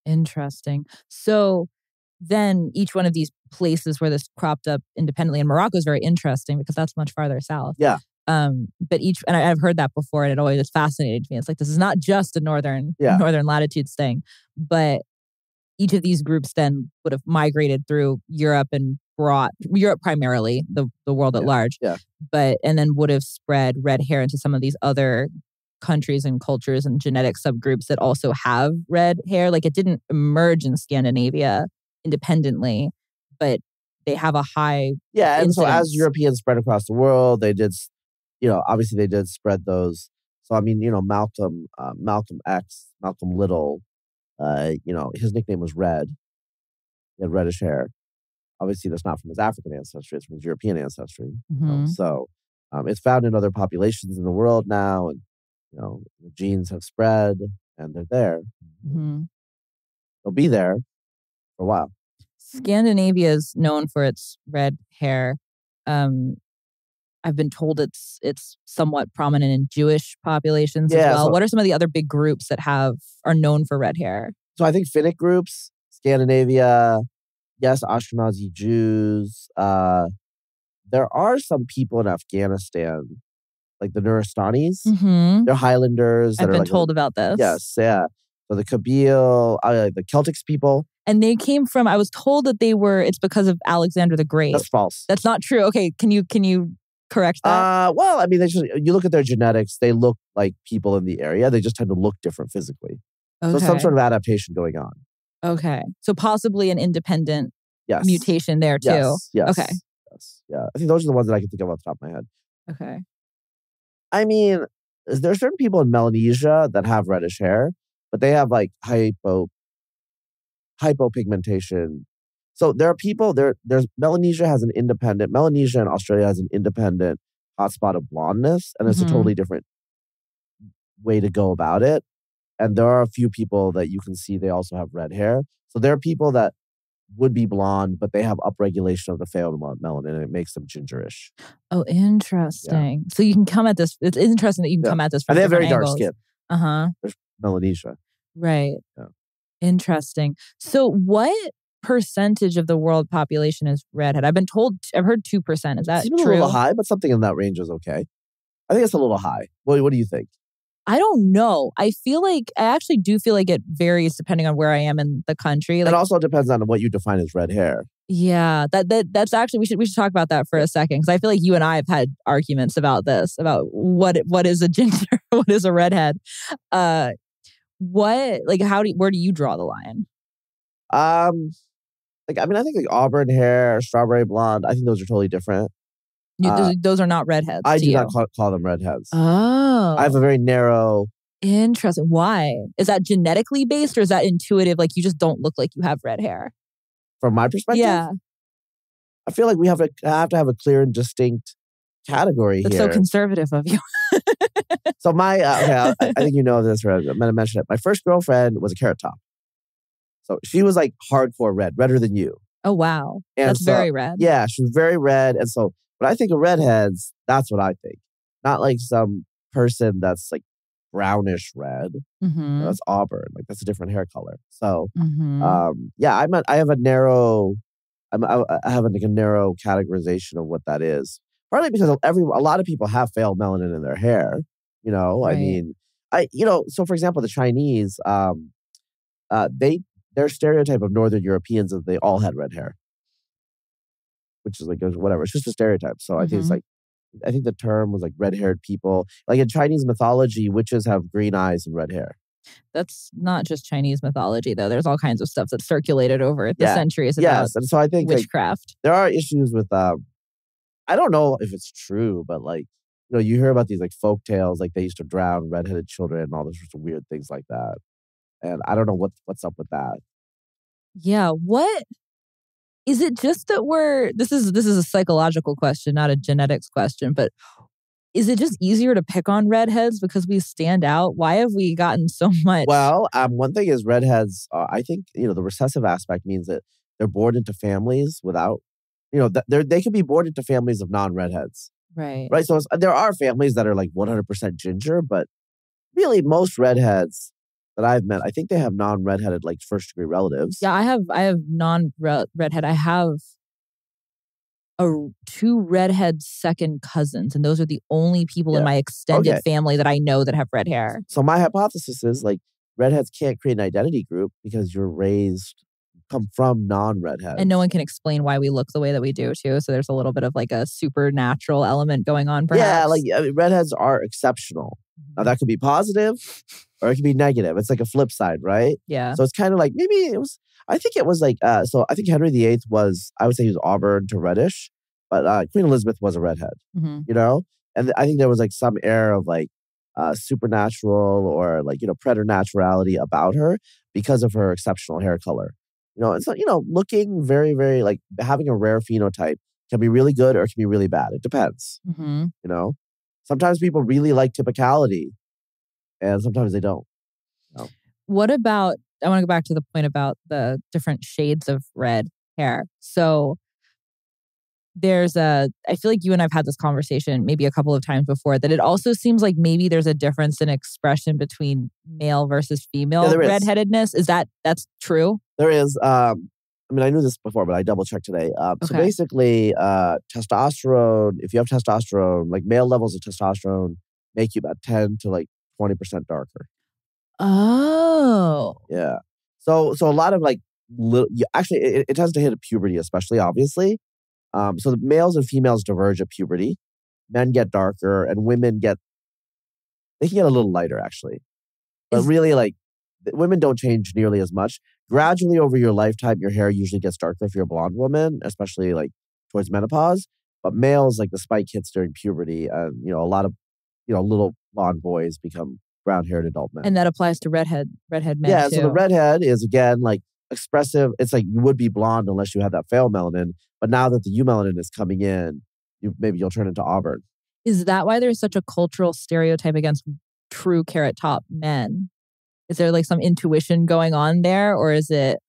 Speaker 2: Interesting. So then each one of these places where this cropped up independently, and Morocco is very interesting because that's much farther south.
Speaker 1: Yeah.
Speaker 2: But and I've heard that before, and it always just fascinated me. It's like, this is not just a northern latitudes thing, but each of these groups then would have migrated through Europe and brought Europe primarily, the world at large.
Speaker 1: Yeah.
Speaker 2: And then would have spread red hair into some of these other countries and cultures and genetic subgroups that also have red hair. Like, it didn't emerge in Scandinavia independently, but they have a high
Speaker 1: and
Speaker 2: incidence.
Speaker 1: So as Europeans spread across the world, they did, obviously they did spread those. So I mean, Malcolm Little, his nickname was Red. He had reddish hair. Obviously, that's not from his African ancestry; it's from his European ancestry. So it's found in other populations in the world now, and the genes have spread, and they're there. They'll be there for a while.
Speaker 2: Scandinavia is known for its red hair. I've been told it's somewhat prominent in Jewish populations as well. So, what are some of the other big groups that are known for red hair?
Speaker 1: So I think Finnic groups, Scandinavia, yes, Ashkenazi Jews. There are some people in Afghanistan, like the Nuristanis. They're Highlanders.
Speaker 2: I've been told about this.
Speaker 1: Yes, yeah. So the Kabyle, the Celtics people.
Speaker 2: And they came from, I was told that it's because of Alexander the Great.
Speaker 1: That's false.
Speaker 2: That's not true. Okay, can you correct that?
Speaker 1: Well, I mean, you look at their genetics, they look like people in the area. They just tend to look different physically. Okay. So some sort of adaptation going on.
Speaker 2: Okay. So possibly an independent mutation there too.
Speaker 1: Yes.
Speaker 2: Okay.
Speaker 1: Yes. Yeah. I think those are the ones that I can think of off the top of my head.
Speaker 2: Okay.
Speaker 1: I mean, there are certain people in Melanesia that have reddish hair, but they have like hypopigmentation. So there are people there's Melanesia and Australia has an independent hotspot of blondness, and it's a totally different way to go about it. And there are a few people that you can see they also have red hair. So there are people that would be blonde, but they have upregulation of the pheomelanin, and it makes them gingerish.
Speaker 2: Oh, interesting. Yeah. So you can come at this. It's interesting that you can come at this from different angles.
Speaker 1: And they have very dark skin. There's Melanesia.
Speaker 2: Right.
Speaker 1: Yeah.
Speaker 2: Interesting. So what percentage of the world population is redhead? I've heard 2%. Is that true?
Speaker 1: A little high, but something in that range is okay. I think it's a little high. What do you think?
Speaker 2: I don't know. I actually do feel like it varies depending on where I am in the country.
Speaker 1: It also depends on what you define as red hair.
Speaker 2: Yeah, that's actually we should talk about that for a second, because I feel like you and I have had arguments about this, about what is a ginger, what is a redhead. Where do you draw the line?
Speaker 1: I think like auburn hair, strawberry blonde. I think those are totally different.
Speaker 2: Those are not redheads.
Speaker 1: I do not call them redheads.
Speaker 2: Oh.
Speaker 1: I have a very narrow.
Speaker 2: Interesting. Why? Is that genetically based, or is that intuitive? Like, you just don't look like you have red hair?
Speaker 1: From my perspective?
Speaker 2: Yeah. I
Speaker 1: feel like we have to have a clear and distinct category
Speaker 2: That's
Speaker 1: here.
Speaker 2: So conservative of you.
Speaker 1: So I think you know this, right? I'm going to mention it. My first girlfriend was a Carrot Top. So she was like hardcore red, redder than you.
Speaker 2: Oh, wow. That's very red.
Speaker 1: Yeah, she was very red. And so when I think of redheads, that's what I think. Not like some person that's like brownish red. That's auburn. Like, that's a different hair color. So, I have a narrow categorization of what that is. Partly because a lot of people have pale melanin in their hair. Right. I mean, so for example, the Chinese, their stereotype of Northern Europeans is they all had red hair, which is like, whatever. It's just a stereotype. So I think it's like, I think the term was like red-haired people. Like in Chinese mythology, witches have green eyes and red hair.
Speaker 2: That's not just Chinese mythology, though. There's all kinds of stuff that's circulated over the centuries about
Speaker 1: and so I think
Speaker 2: witchcraft.
Speaker 1: There are issues with, I don't know if it's true, but like, you hear about these like folk tales, like they used to drown redheaded children and all those sorts of weird things like that. And I don't know what's up with that.
Speaker 2: Yeah, Is it just that this is a psychological question, not a genetics question, but is it just easier to pick on redheads because we stand out? Why have we gotten so much?
Speaker 1: Well, one thing is redheads, I think, the recessive aspect means that they're born into families without, they can be born into families of non-redheads.
Speaker 2: Right.
Speaker 1: Right. So there are families that are like 100% ginger, but really most redheads that I've met, I think they have non-redheaded like first degree relatives.
Speaker 2: Yeah, I have non-redhead. I have two redhead second cousins, and those are the only people in my extended family that I know that have red hair.
Speaker 1: So my hypothesis is like redheads can't create an identity group because come from non-redheads.
Speaker 2: And no one can explain why we look the way that we do too. So there's a little bit of like a supernatural element going on perhaps.
Speaker 1: Yeah, redheads are exceptional. Now that could be positive or it could be negative. It's like a flip side, right?
Speaker 2: Yeah.
Speaker 1: So it's kind of like I think it was like, so I think Henry VIII I would say he was auburn to reddish, but Queen Elizabeth was a redhead, And I think there was like some air of like supernatural or like, preternaturality about her because of her exceptional hair color. And so, looking very, very like having a rare phenotype can be really good or it can be really bad. It depends, Sometimes people really like typicality and sometimes they don't.
Speaker 2: What about, I want to go back to the point about the different shades of red hair. So I feel like you and I've had this conversation maybe a couple of times before, that it also seems like maybe there's a difference in expression between male versus female redheadedness. That's true?
Speaker 1: There is. I knew this before, but I double checked today. So basically, testosterone, if you have testosterone, like male levels of testosterone make you about 10 to like 20% darker.
Speaker 2: Oh.
Speaker 1: Yeah. So a lot of like, actually, it tends to hit at puberty, especially, obviously. So the males and females diverge at puberty. Men get darker and women can get a little lighter, actually. But really, like, women don't change nearly as much. Gradually over your lifetime, your hair usually gets darker if you're a blonde woman, especially like towards menopause. But males, like the spike hits during puberty, and a lot of little blonde boys become brown-haired adult men.
Speaker 2: And that applies to redhead men
Speaker 1: yeah,
Speaker 2: too.
Speaker 1: So the redhead is again like expressive. It's like you would be blonde unless you had that pheomelanin, but now that the eumelanin is coming in, you'll turn into auburn.
Speaker 2: Is that why there's such a cultural stereotype against true carrot top men? Is there like some intuition going on there, or is it?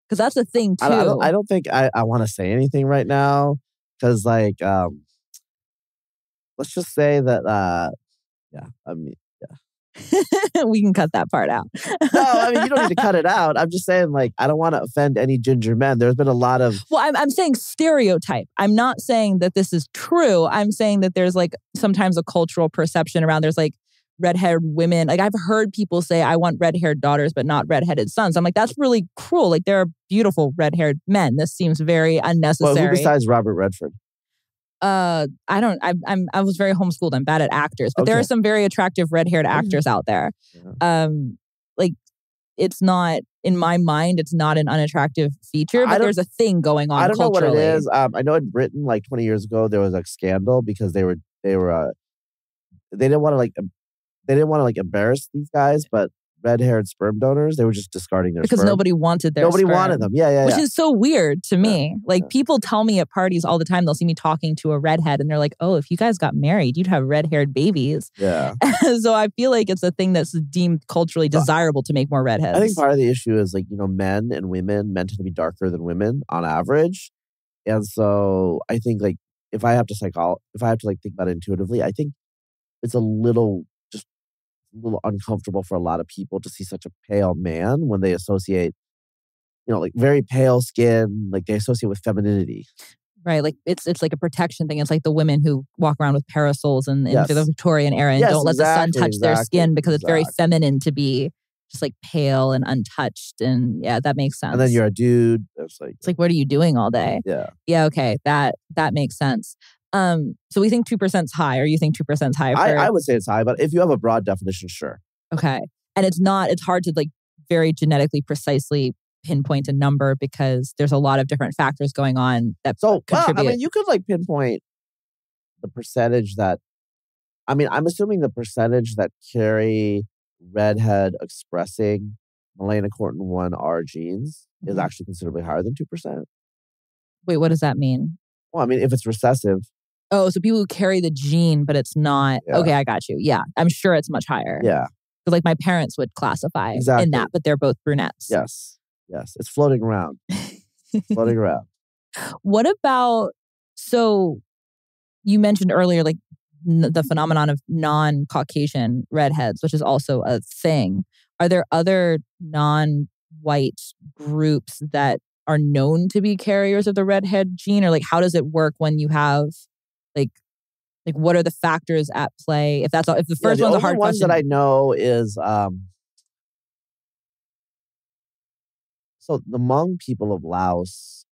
Speaker 2: Because that's a thing too.
Speaker 1: I don't think I want to say anything right now because like let's just say that
Speaker 2: we can cut that part out.
Speaker 1: No, you don't need to cut it out. I'm just saying like I don't want to offend any ginger men. There's been a lot of
Speaker 2: I'm saying stereotype. I'm not saying that this is true. I'm saying that there's like sometimes a cultural perception around there's like red-haired women. Like I've heard people say, I want red-haired daughters, but not red-headed sons. I'm like, that's really cruel. Like there are beautiful red-haired men. This seems very unnecessary.
Speaker 1: Well, who besides Robert Redford?
Speaker 2: I was very homeschooled. I'm bad at actors, but there are some very attractive red-haired actors out there. Yeah. Like it's not, in my mind, it's not an unattractive feature, but there's a thing going on.
Speaker 1: I don't know what it
Speaker 2: culturally.
Speaker 1: is. I know in Britain, like 20 years ago, there was a scandal because they didn't want to embarrass these guys, but red-haired sperm donors, they were just discarding their
Speaker 2: because
Speaker 1: sperm.
Speaker 2: nobody wanted their
Speaker 1: Nobody
Speaker 2: sperm.
Speaker 1: wanted them. Yeah.
Speaker 2: Which is so weird to me. Like people tell me at parties all the time, they'll see me talking to a redhead and they're like, oh, if you guys got married, you'd have red-haired babies.
Speaker 1: Yeah.
Speaker 2: So I feel like it's a thing that's deemed culturally desirable to make more redheads.
Speaker 1: I think part of the issue is like, men and women tend to be darker than women on average. And so I think like if I have to think about it intuitively, I think it's a little uncomfortable for a lot of people to see such a pale man when they associate, like very pale skin, like they associate with femininity.
Speaker 2: Right. Like it's like a protection thing. It's like the women who walk around with parasols into the Victorian era and don't let the sun touch their skin because it's very feminine to be just like pale and untouched. And yeah, that makes sense.
Speaker 1: And then you're a dude. It's
Speaker 2: like, what are you doing all day?
Speaker 1: Yeah.
Speaker 2: Yeah. Okay. That makes sense. So we think 2% is high, or you think 2% is high?
Speaker 1: I would say it's high, but if you have a broad definition, sure.
Speaker 2: Okay. And it's hard to like very genetically precisely pinpoint a number because there's a lot of different factors going on that contribute.
Speaker 1: You could like pinpoint the percentage that, I'm assuming the percentage that carry redhead expressing melanocortin 1R genes is actually considerably higher than 2%.
Speaker 2: Wait, what does that mean?
Speaker 1: Well, I mean, if it's recessive.
Speaker 2: Oh, so people who carry the gene, but it's not.
Speaker 1: Yeah.
Speaker 2: Okay, I got you. Yeah, I'm sure it's much higher.
Speaker 1: Yeah.
Speaker 2: Because like my parents would classify
Speaker 1: Exactly.
Speaker 2: in that, but they're both brunettes.
Speaker 1: Yes. It's floating around. Floating around.
Speaker 2: What about, so you mentioned earlier, like the phenomenon of non-Caucasian redheads, which is also a thing. Are there other non-white groups that are known to be carriers of the redhead gene? Or like, how does it work when you have like what are the factors at play? If that's all, if the first one's a hard
Speaker 1: ones
Speaker 2: question.
Speaker 1: that I know is so the Hmong people of Laos,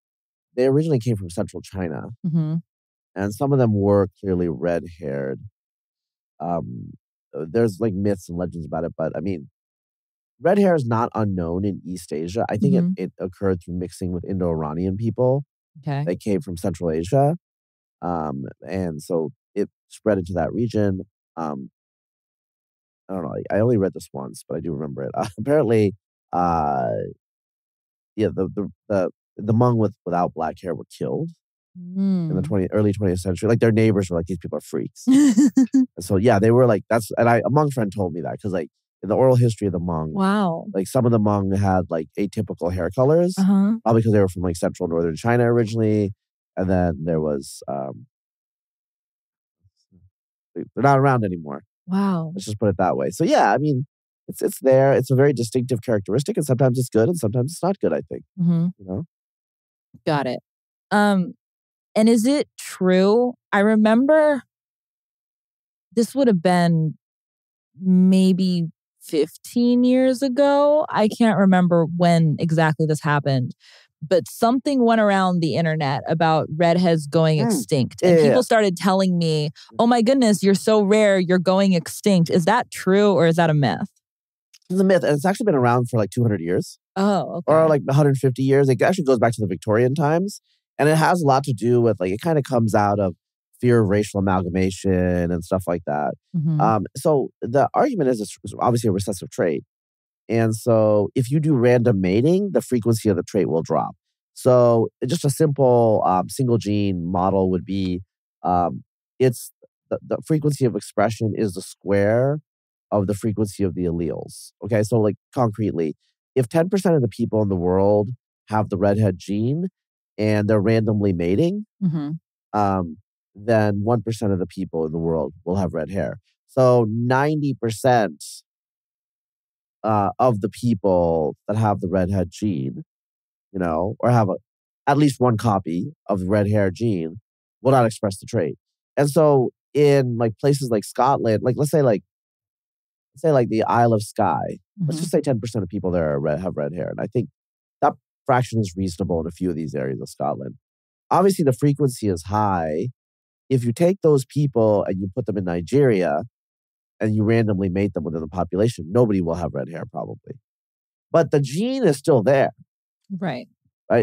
Speaker 1: they originally came from central China, and some of them were clearly red-haired. There's like myths and legends about it, but I mean, red hair is not unknown in East Asia. I think it occurred through mixing with Indo-Iranian people.
Speaker 2: Okay.
Speaker 1: They came from Central Asia. And so it spread into that region. I don't know. I only read this once, but I do remember it. Apparently, the Hmong without black hair were killed in the early 20th century. Like their neighbors were like, these people are freaks. And so yeah, they were like, a Hmong friend told me that because like in the oral history of the Hmong,
Speaker 2: wow,
Speaker 1: like some of the Hmong had like atypical hair colors, probably because they were from like central northern China originally. And then there was, they're not around anymore.
Speaker 2: Wow.
Speaker 1: Let's just put it that way. So yeah, I mean, it's there. It's a very distinctive characteristic, and sometimes it's good, and sometimes it's not good. I think. You know.
Speaker 2: Got it. And is it true? I remember this would have been maybe 15 years ago. I can't remember when exactly this happened. But something went around the internet about redheads going extinct. And people started telling me, oh my goodness, you're so rare, you're going extinct. Is that true or is that a myth?
Speaker 1: It's a myth. And it's actually been around for like 200 years.
Speaker 2: Oh, okay.
Speaker 1: Or like 150 years. It actually goes back to the Victorian times. And it has a lot to do with like, it kind of comes out of fear of racial amalgamation and stuff like that. So the argument is it's obviously a recessive trait. And so if you do random mating, the frequency of the trait will drop. So just a simple single gene model would be it's the frequency of expression is the square of the frequency of the alleles. Okay, so like concretely, if 10% of the people in the world have the redhead gene and they're randomly mating, then 1% of the people in the world will have red hair. So 90% of the people that have the redhead gene, or have at least one copy of the red hair gene, will not express the trait. And so in like places like Scotland, like let's say the Isle of Skye, let's just say 10% of people there have red hair. And I think that fraction is reasonable in a few of these areas of Scotland. Obviously, the frequency is high. If you take those people and you put them in Nigeria and you randomly mate them within the population, nobody will have red hair probably. But the gene is still there.
Speaker 2: Right.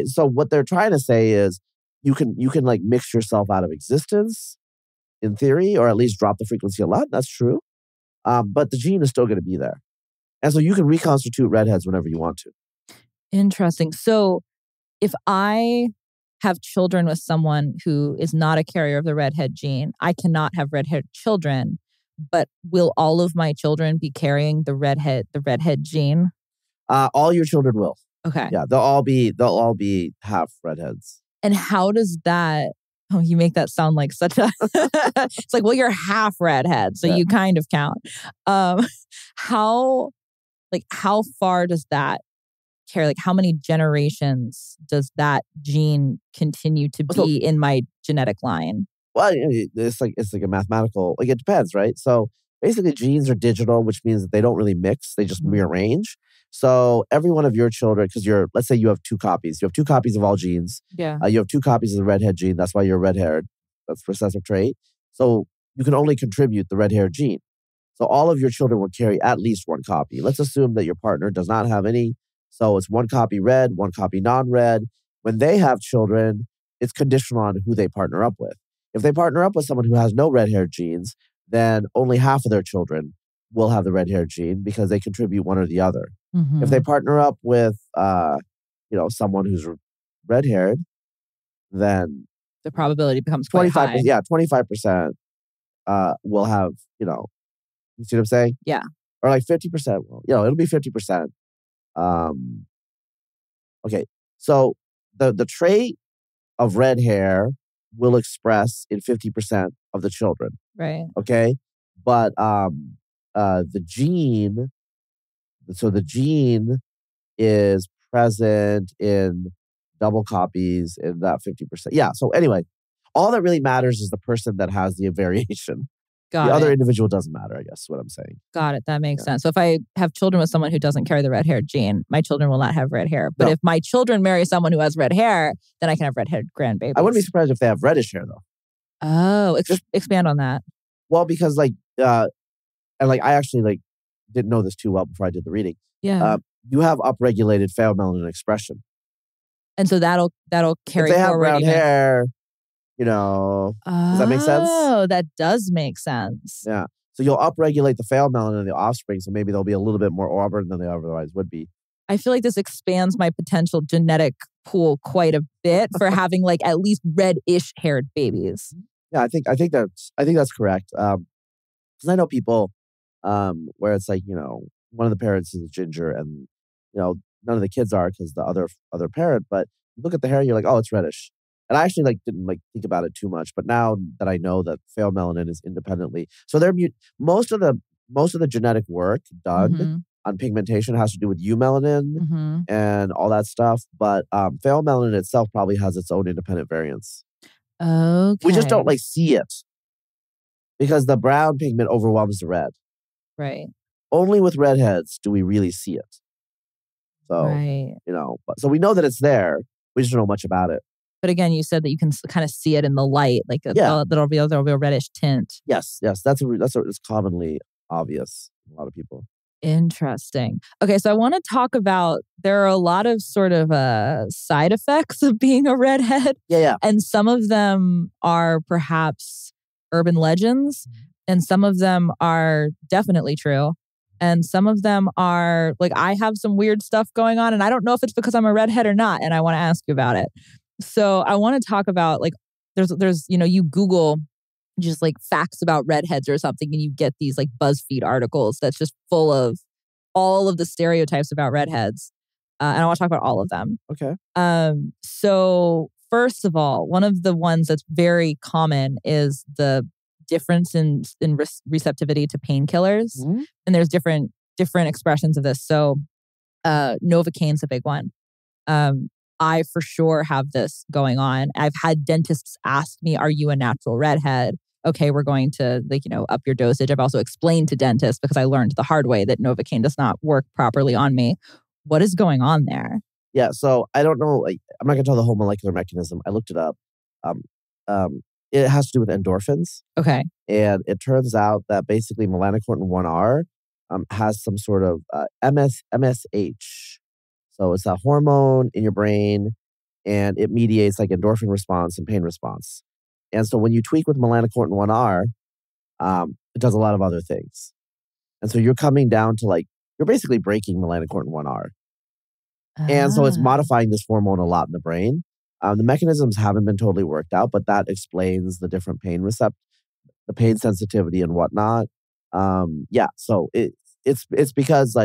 Speaker 1: So what they're trying to say is you can like mix yourself out of existence in theory, or at least drop the frequency a lot. That's true. But the gene is still going to be there. And so you can reconstitute redheads whenever you want to.
Speaker 2: Interesting. So if I have children with someone who is not a carrier of the redhead gene, I cannot have redhead children, but will all of my children be carrying the redhead gene?
Speaker 1: All your children will.
Speaker 2: Okay.
Speaker 1: Yeah, they'll all be half redheads.
Speaker 2: And how does that? Oh, you make that sound like such a. It's like, well, you're half redhead, so you kind of count. How far does that carry? Like, how many generations does that gene continue to be in my genetic line?
Speaker 1: Well, it's like a mathematical. Like it depends, right? So basically, genes are digital, which means that they don't really mix; they just rearrange. So every one of your children, because let's say you have two copies. You have two copies of all genes.
Speaker 2: Yeah.
Speaker 1: You have two copies of the redhead gene. That's why you're red-haired. That's a recessive trait. So you can only contribute the red-haired gene. So all of your children will carry at least one copy. Let's assume that your partner does not have any. So it's one copy red, one copy non-red. When they have children, it's conditional on who they partner up with. If they partner up with someone who has no red-haired genes, then only half of their children will have the red-haired gene because they contribute one or the other. If they partner up with, someone who's red-haired, then
Speaker 2: the probability becomes quite
Speaker 1: 25%.
Speaker 2: high.
Speaker 1: Yeah, 25% will have, you see what I'm saying?
Speaker 2: Yeah.
Speaker 1: Or like 50%. Well, it'll be 50%. Okay. So the trait of red hair will express in 50% of the children.
Speaker 2: Right.
Speaker 1: Okay. But the gene is present in double copies in that 50%. Yeah. So anyway, all that really matters is the person that has the variation. The other individual doesn't matter, I guess is what I'm saying.
Speaker 2: Got it. That makes sense. So if I have children with someone who doesn't carry the red hair gene, my children will not have red hair. But if my children marry someone who has red hair, then I can have red-haired grandbabies.
Speaker 1: I wouldn't be surprised if they have reddish hair, though.
Speaker 2: Oh, just expand on that.
Speaker 1: Well, because I actually didn't know this too well before I did the reading.
Speaker 2: Yeah.
Speaker 1: You have upregulated pheomelanin expression.
Speaker 2: And so that'll carry forward.
Speaker 1: If they have brown hair, does that make sense?
Speaker 2: Oh, that does make sense.
Speaker 1: Yeah. So you'll upregulate the pheomelanin in the offspring, so maybe they'll be a little bit more auburn than they otherwise would be.
Speaker 2: I feel like this expands my potential genetic pool quite a bit for having at least reddish haired babies.
Speaker 1: Yeah, I think that's correct. Because I know people where it's one of the parents is a ginger and none of the kids are because the other parent, but you look at the hair, you're like, oh, it's reddish. And I actually didn't think about it too much, but now that I know that pheomelanin is independently, so most of the genetic work done on pigmentation has to do with eumelanin and all that stuff, but pheomelanin itself probably has its own independent variants.
Speaker 2: Okay,
Speaker 1: we just don't see it because the brown pigment overwhelms the red.
Speaker 2: Right.
Speaker 1: Only with redheads do we really see it. So
Speaker 2: right.
Speaker 1: So we know that it's there. We just don't know much about it.
Speaker 2: But again, you said that you can kind of see it in the light, there'll be a reddish tint.
Speaker 1: Yes, that's it's commonly obvious in a lot of people.
Speaker 2: Interesting. Okay, so I want to talk about, there are a lot of sort of side effects of being a redhead.
Speaker 1: Yeah.
Speaker 2: And some of them are perhaps urban legends, and some of them are definitely true. And some of them are I have some weird stuff going on, and I don't know if it's because I'm a redhead or not, and I want to ask you about it. So I want to talk about there's you Google just facts about redheads or something, and you get these BuzzFeed articles that's just full of all of the stereotypes about redheads. And I want to talk about all of them.
Speaker 1: Okay.
Speaker 2: So first of all, one of the ones that's very common is the difference in receptivity to painkillers. And there's different expressions of this. So Novocaine's a big one. I for sure have this going on. I've had dentists ask me, are you a natural redhead? Okay, we're going to up your dosage. I've also explained to dentists, because I learned the hard way, that Novocaine does not work properly on me. What is going on there?
Speaker 1: Yeah, so I don't know. I'm not going to tell the whole molecular mechanism. I looked it up. It has to do with endorphins.
Speaker 2: Okay.
Speaker 1: And it turns out that basically melanocortin 1R has some sort of MSH. So it's a hormone in your brain, and it mediates endorphin response and pain response. And so when you tweak with melanocortin 1R, it does a lot of other things. And so you're coming down to you're basically breaking melanocortin 1R. And so it's modifying this hormone a lot in the brain. The mechanisms haven't been totally worked out, but that explains the different the pain sensitivity and whatnot. So it's because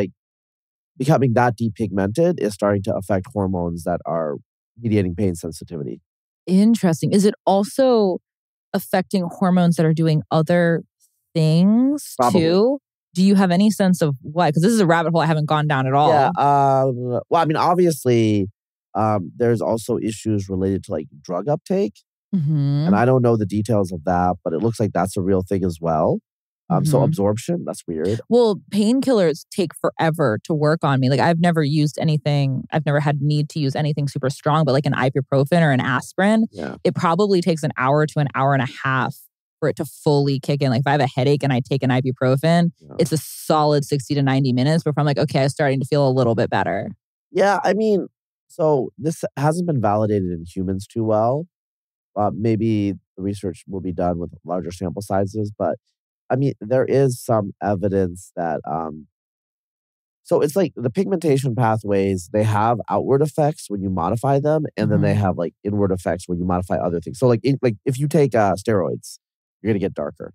Speaker 1: becoming that depigmented is starting to affect hormones that are mediating pain sensitivity.
Speaker 2: Interesting. Is it also affecting hormones that are doing other things too? Do you have any sense of why? Because this is a rabbit hole I haven't gone down at all.
Speaker 1: Yeah. Well, I mean, obviously, there's also issues related to drug uptake. And I don't know the details of that, but it looks like that's a real thing as well. So absorption, that's weird.
Speaker 2: Well, painkillers take forever to work on me. I've never used anything, I've never had need to use anything super strong, but an ibuprofen or an aspirin, it probably takes an hour to an hour and a half for it to fully kick in. If I have a headache and I take an ibuprofen, it's a solid 60 to 90 minutes before I'm okay, I'm starting to feel a little bit better.
Speaker 1: Yeah, I mean, so this hasn't been validated in humans too well. Maybe the research will be done with larger sample sizes, but I mean, there is some evidence that So it's like the pigmentation pathways, they have outward effects when you modify them, and then they have like inward effects when you modify other things. So like if you take steroids, you're going to get darker.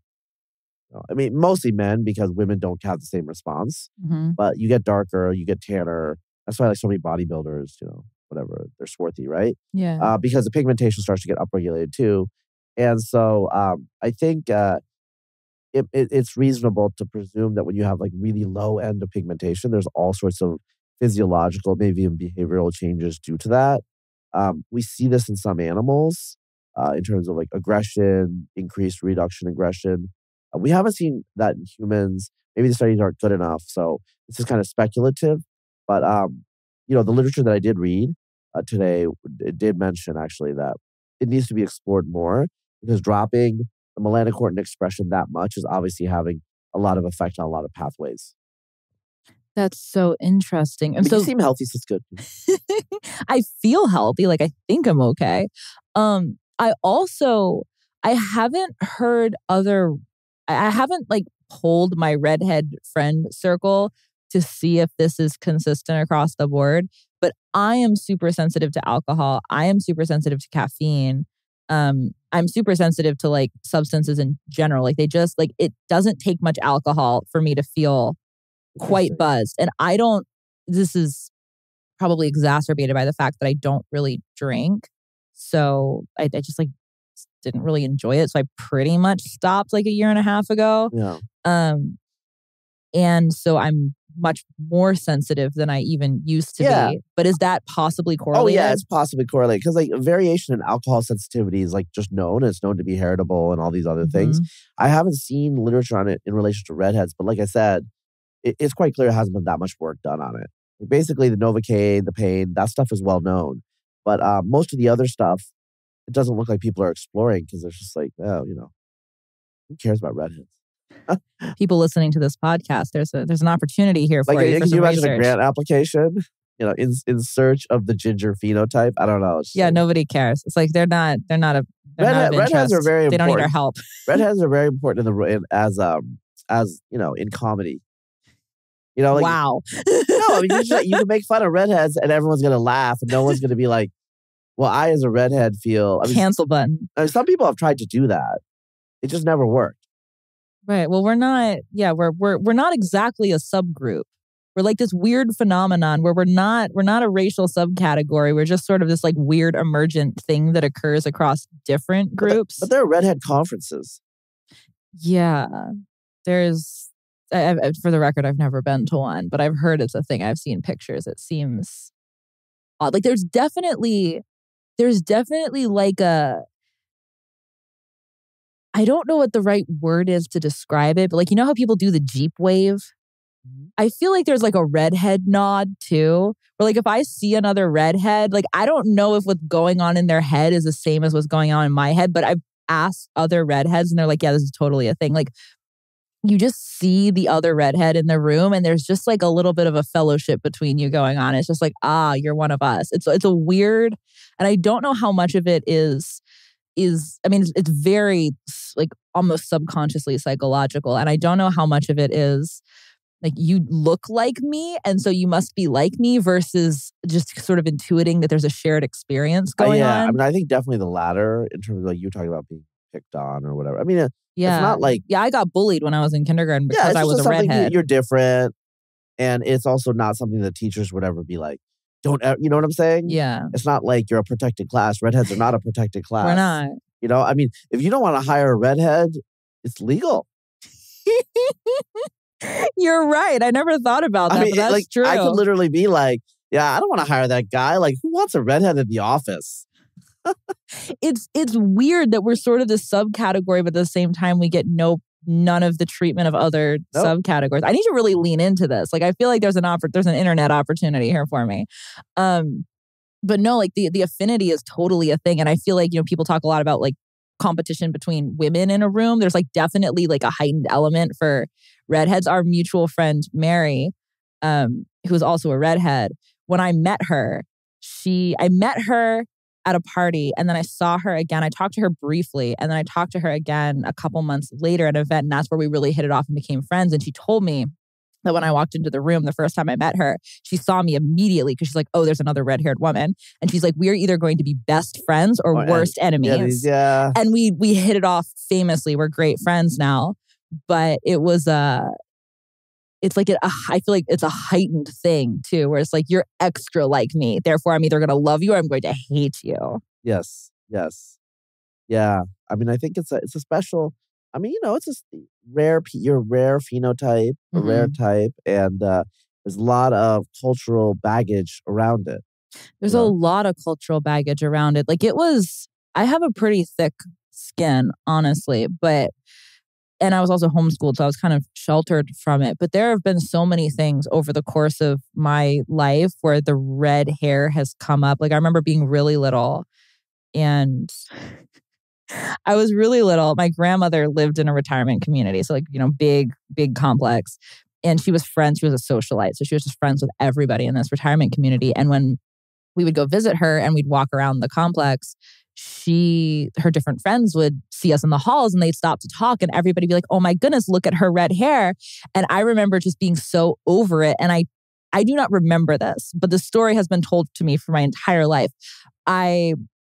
Speaker 1: I mean, mostly men, because women don't have the same response, but you get darker, you get tanner. That's why like so many bodybuilders, whatever, they're swarthy, right?
Speaker 2: Yeah.
Speaker 1: Because the pigmentation starts to get upregulated too. And so I think it's reasonable to presume that when you have like really low end of pigmentation, there's all sorts of physiological, maybe even behavioral changes due to that. We see this in some animals in terms of like aggression, increased reduction aggression. We haven't seen that in humans. Maybe the studies aren't good enough. So this is kind of speculative. But, the literature that I did read today, it did mention actually that it needs to be explored more, because dropping the melanocortin expression that much is obviously having a lot of effect on a lot of pathways.
Speaker 2: That's so interesting. And
Speaker 1: so you seem healthy, so it's good.
Speaker 2: I feel healthy. Like, I think I'm okay. I haven't like polled my redhead friend circle to see if this is consistent across the board, but I am super sensitive to alcohol. I am super sensitive to caffeine. I'm super sensitive to like substances in general. Like it doesn't take much alcohol for me to feel quite buzzed. And this is probably exacerbated by the fact that I don't really drink. So I just like didn't really enjoy it. So I pretty much stopped like a year and a half ago.
Speaker 1: Yeah.
Speaker 2: And so I'm much more sensitive than I even used to be. But is that possibly correlated?
Speaker 1: Oh yeah, it's possibly correlated, because like variation in alcohol sensitivity is like just known. It's known to be heritable and all these other things. I haven't seen literature on it in relation to redheads, but like I said, it's quite clear it hasn't been that much work done on it. Basically, the Novocaine, the pain, that stuff is well known. But most of the other stuff, it doesn't look like people are exploring, because it's just like, who cares about redheads?
Speaker 2: People listening to this podcast, there's an opportunity here for you.
Speaker 1: Can you imagine a grant application? In search of the ginger phenotype. I don't know.
Speaker 2: Nobody cares. It's like they're not
Speaker 1: redheads are very important.
Speaker 2: They don't need our help.
Speaker 1: Redheads are very important as in comedy.
Speaker 2: Wow.
Speaker 1: No, I mean you can make fun of redheads and everyone's gonna laugh, and no one's gonna be like, well, I as a redhead feel
Speaker 2: cancel button.
Speaker 1: Some people have tried to do that. It just never worked.
Speaker 2: Right. Well, we're not exactly a subgroup. We're like this weird phenomenon where we're not a racial subcategory. We're just sort of this like weird emergent thing that occurs across different groups.
Speaker 1: But there are redhead conferences.
Speaker 2: Yeah. There's, for the record, I've never been to one, but I've heard it's a thing. I've seen pictures. It seems odd. Like there's definitely like I don't know what the right word is to describe it, but like, how people do the Jeep wave? I feel like there's like a redhead nod too. Where like if I see another redhead, like I don't know if what's going on in their head is the same as what's going on in my head, but I've asked other redheads and they're like, yeah, this is totally a thing. Like you just see the other redhead in the room and there's just like a little bit of a fellowship between you going on. It's just like, you're one of us. It's a weird, and I don't know how much of it is I mean, it's very like almost subconsciously psychological. And I don't know how much of it is like you look like me and so you must be like me versus just sort of intuiting that there's a shared experience going on.
Speaker 1: I mean, I think definitely the latter in terms of like you talking about being picked on or whatever. I mean, it's not like...
Speaker 2: Yeah, I got bullied when I was in kindergarten because I was a redhead.
Speaker 1: You're different. And it's also not something that teachers would ever be like, don't, you know what I'm saying?
Speaker 2: Yeah.
Speaker 1: It's not like you're a protected class. Redheads are not a protected class.
Speaker 2: We're not.
Speaker 1: I mean, if you don't want to hire a redhead, it's legal.
Speaker 2: You're right. I never thought about that, but that's true.
Speaker 1: I could literally be like, yeah, I don't want to hire that guy. Like, who wants a redhead in the office?
Speaker 2: It's weird that we're sort of this subcategory, but at the same time, we get none of the treatment of other subcategories. I need to really lean into this. Like, I feel like there's an internet opportunity here for me. But no, like the affinity is totally a thing. And I feel like, people talk a lot about like competition between women in a room. There's like definitely like a heightened element for redheads. Our mutual friend, Mary, who is also a redhead, when I met her, I met her at a party and then I saw her again. I talked to her briefly and then I talked to her again a couple months later at an event. And that's where we really hit it off and became friends. And she told me that when I walked into the room the first time I met her, she saw me immediately because she's like, oh, there's another red-haired woman. And she's like, we're either going to be best friends or worst enemies.
Speaker 1: Yeah.
Speaker 2: And we hit it off famously. We're great friends now. But it was it's like I feel like it's a heightened thing too, where it's like you're extra like me. Therefore, I'm either going to love you or I'm going to hate you.
Speaker 1: Yes. Yeah. I mean, I think it's a special. I mean, it's a you're a rare phenotype, a rare type, and there's a lot of cultural baggage around it.
Speaker 2: There's a lot of cultural baggage around it. Like I have a pretty thick skin, honestly, and I was also homeschooled, so I was kind of sheltered from it. But there have been so many things over the course of my life where the red hair has come up. Like I remember being really little and I was really little. My grandmother lived in a retirement community. So big complex. And she was a socialite. So she was just friends with everybody in this retirement community. And when we would go visit her and we'd walk around the complex, her different friends would see us in the halls and they'd stop to talk and everybody would be like, oh my goodness, look at her red hair. And I remember just being so over it. And I do not remember this, but the story has been told to me for my entire life.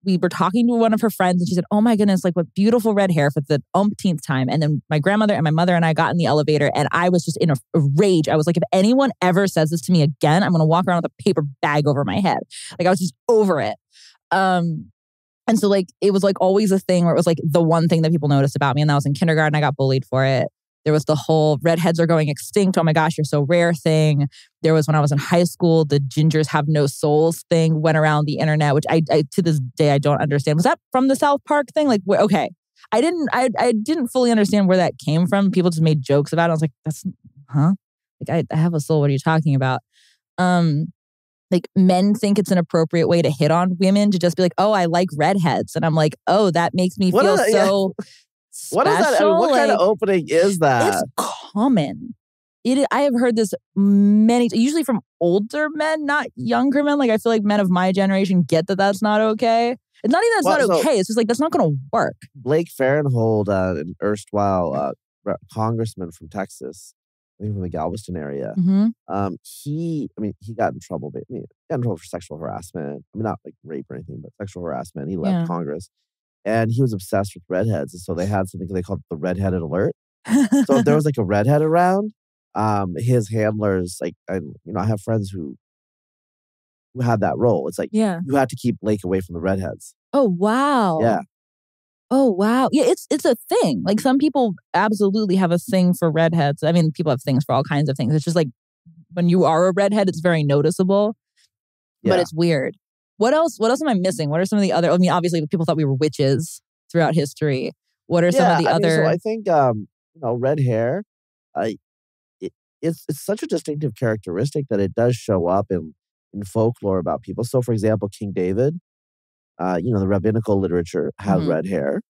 Speaker 2: We were talking to one of her friends and she said, oh my goodness, like what beautiful red hair for the umpteenth time. And then my grandmother and my mother and I got in the elevator and I was just in a rage. I was like, if anyone ever says this to me again, I'm going to walk around with a paper bag over my head. Like I was just over it. And so like, it was like always a thing where it was like the one thing that people noticed about me. And that was in kindergarten. I got bullied for it. There was the whole redheads are going extinct. Oh my gosh, you're so rare thing. There was when I was in high school, the gingers have no souls thing went around the internet, which I to this day, I don't understand. Was that from the South Park thing? Like, okay. I didn't fully understand where that came from. People just made jokes about it. I was like, Like I have a soul. What are you talking about? Like men think it's an appropriate way to hit on women to just be like, oh, I like redheads. And I'm like, oh, that makes me feel so...
Speaker 1: What is that? I mean, what kind of opening is that?
Speaker 2: It's common. I have heard this usually from older men, not younger men. Like I feel like men of my generation get that that's not okay. It's not even that's not okay. It's just like that's not going to work.
Speaker 1: Blake Farenthold, an erstwhile congressman from Texas, I think from the Galveston area. He got in trouble. He got in trouble for sexual harassment. I mean, not like rape or anything, but sexual harassment. He left Congress. And he was obsessed with redheads. And so they had something they called the redheaded alert. So if there was like a redhead around, his handlers, like, I have friends who had that role. It's like, you had to keep Blake away from the redheads.
Speaker 2: Oh, wow.
Speaker 1: Yeah.
Speaker 2: Oh, wow. Yeah, it's a thing. Like some people absolutely have a thing for redheads. I mean, people have things for all kinds of things. It's just like when you are a redhead, it's very noticeable, but it's weird. What else am I missing? What are some of the other... I mean, obviously, people thought we were witches throughout history. What are some of the other...
Speaker 1: So I think, red hair, it's such a distinctive characteristic that it does show up in folklore about people. So, for example, King David, the rabbinical literature had red hair.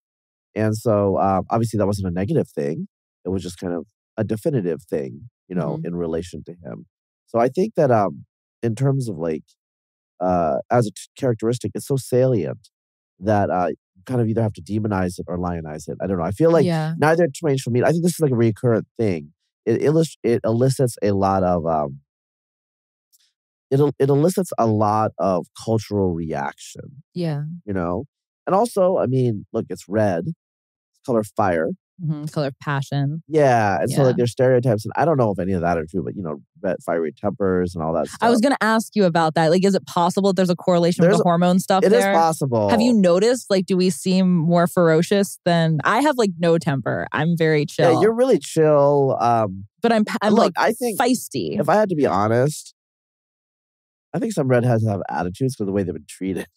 Speaker 1: And so, obviously, that wasn't a negative thing. It was just kind of a definitive thing, in relation to him. So I think that in terms of like, as a characteristic, it's so salient that you kind of either have to demonize it or lionize it. I don't know. I feel like neither range for me. I think this is like a recurrent thing. It elicits a lot of it elicits a lot of cultural reaction.
Speaker 2: Yeah.
Speaker 1: And also, I mean, look, it's red. It's color of fire.
Speaker 2: Color of passion.
Speaker 1: Yeah. And so like there's stereotypes, and I don't know if any of that are true, but red, fiery tempers and all that stuff.
Speaker 2: I was going to ask you about that. Like, is it possible that there's a correlation with the hormone stuff
Speaker 1: there? It is
Speaker 2: possible. Have you noticed, like, do we seem more ferocious than... I have, like, no temper. I'm very chill.
Speaker 1: Yeah, you're really chill.
Speaker 2: But I'm look, I think feisty.
Speaker 1: If I had to be honest, I think some redheads have attitudes because of the way they've been treated.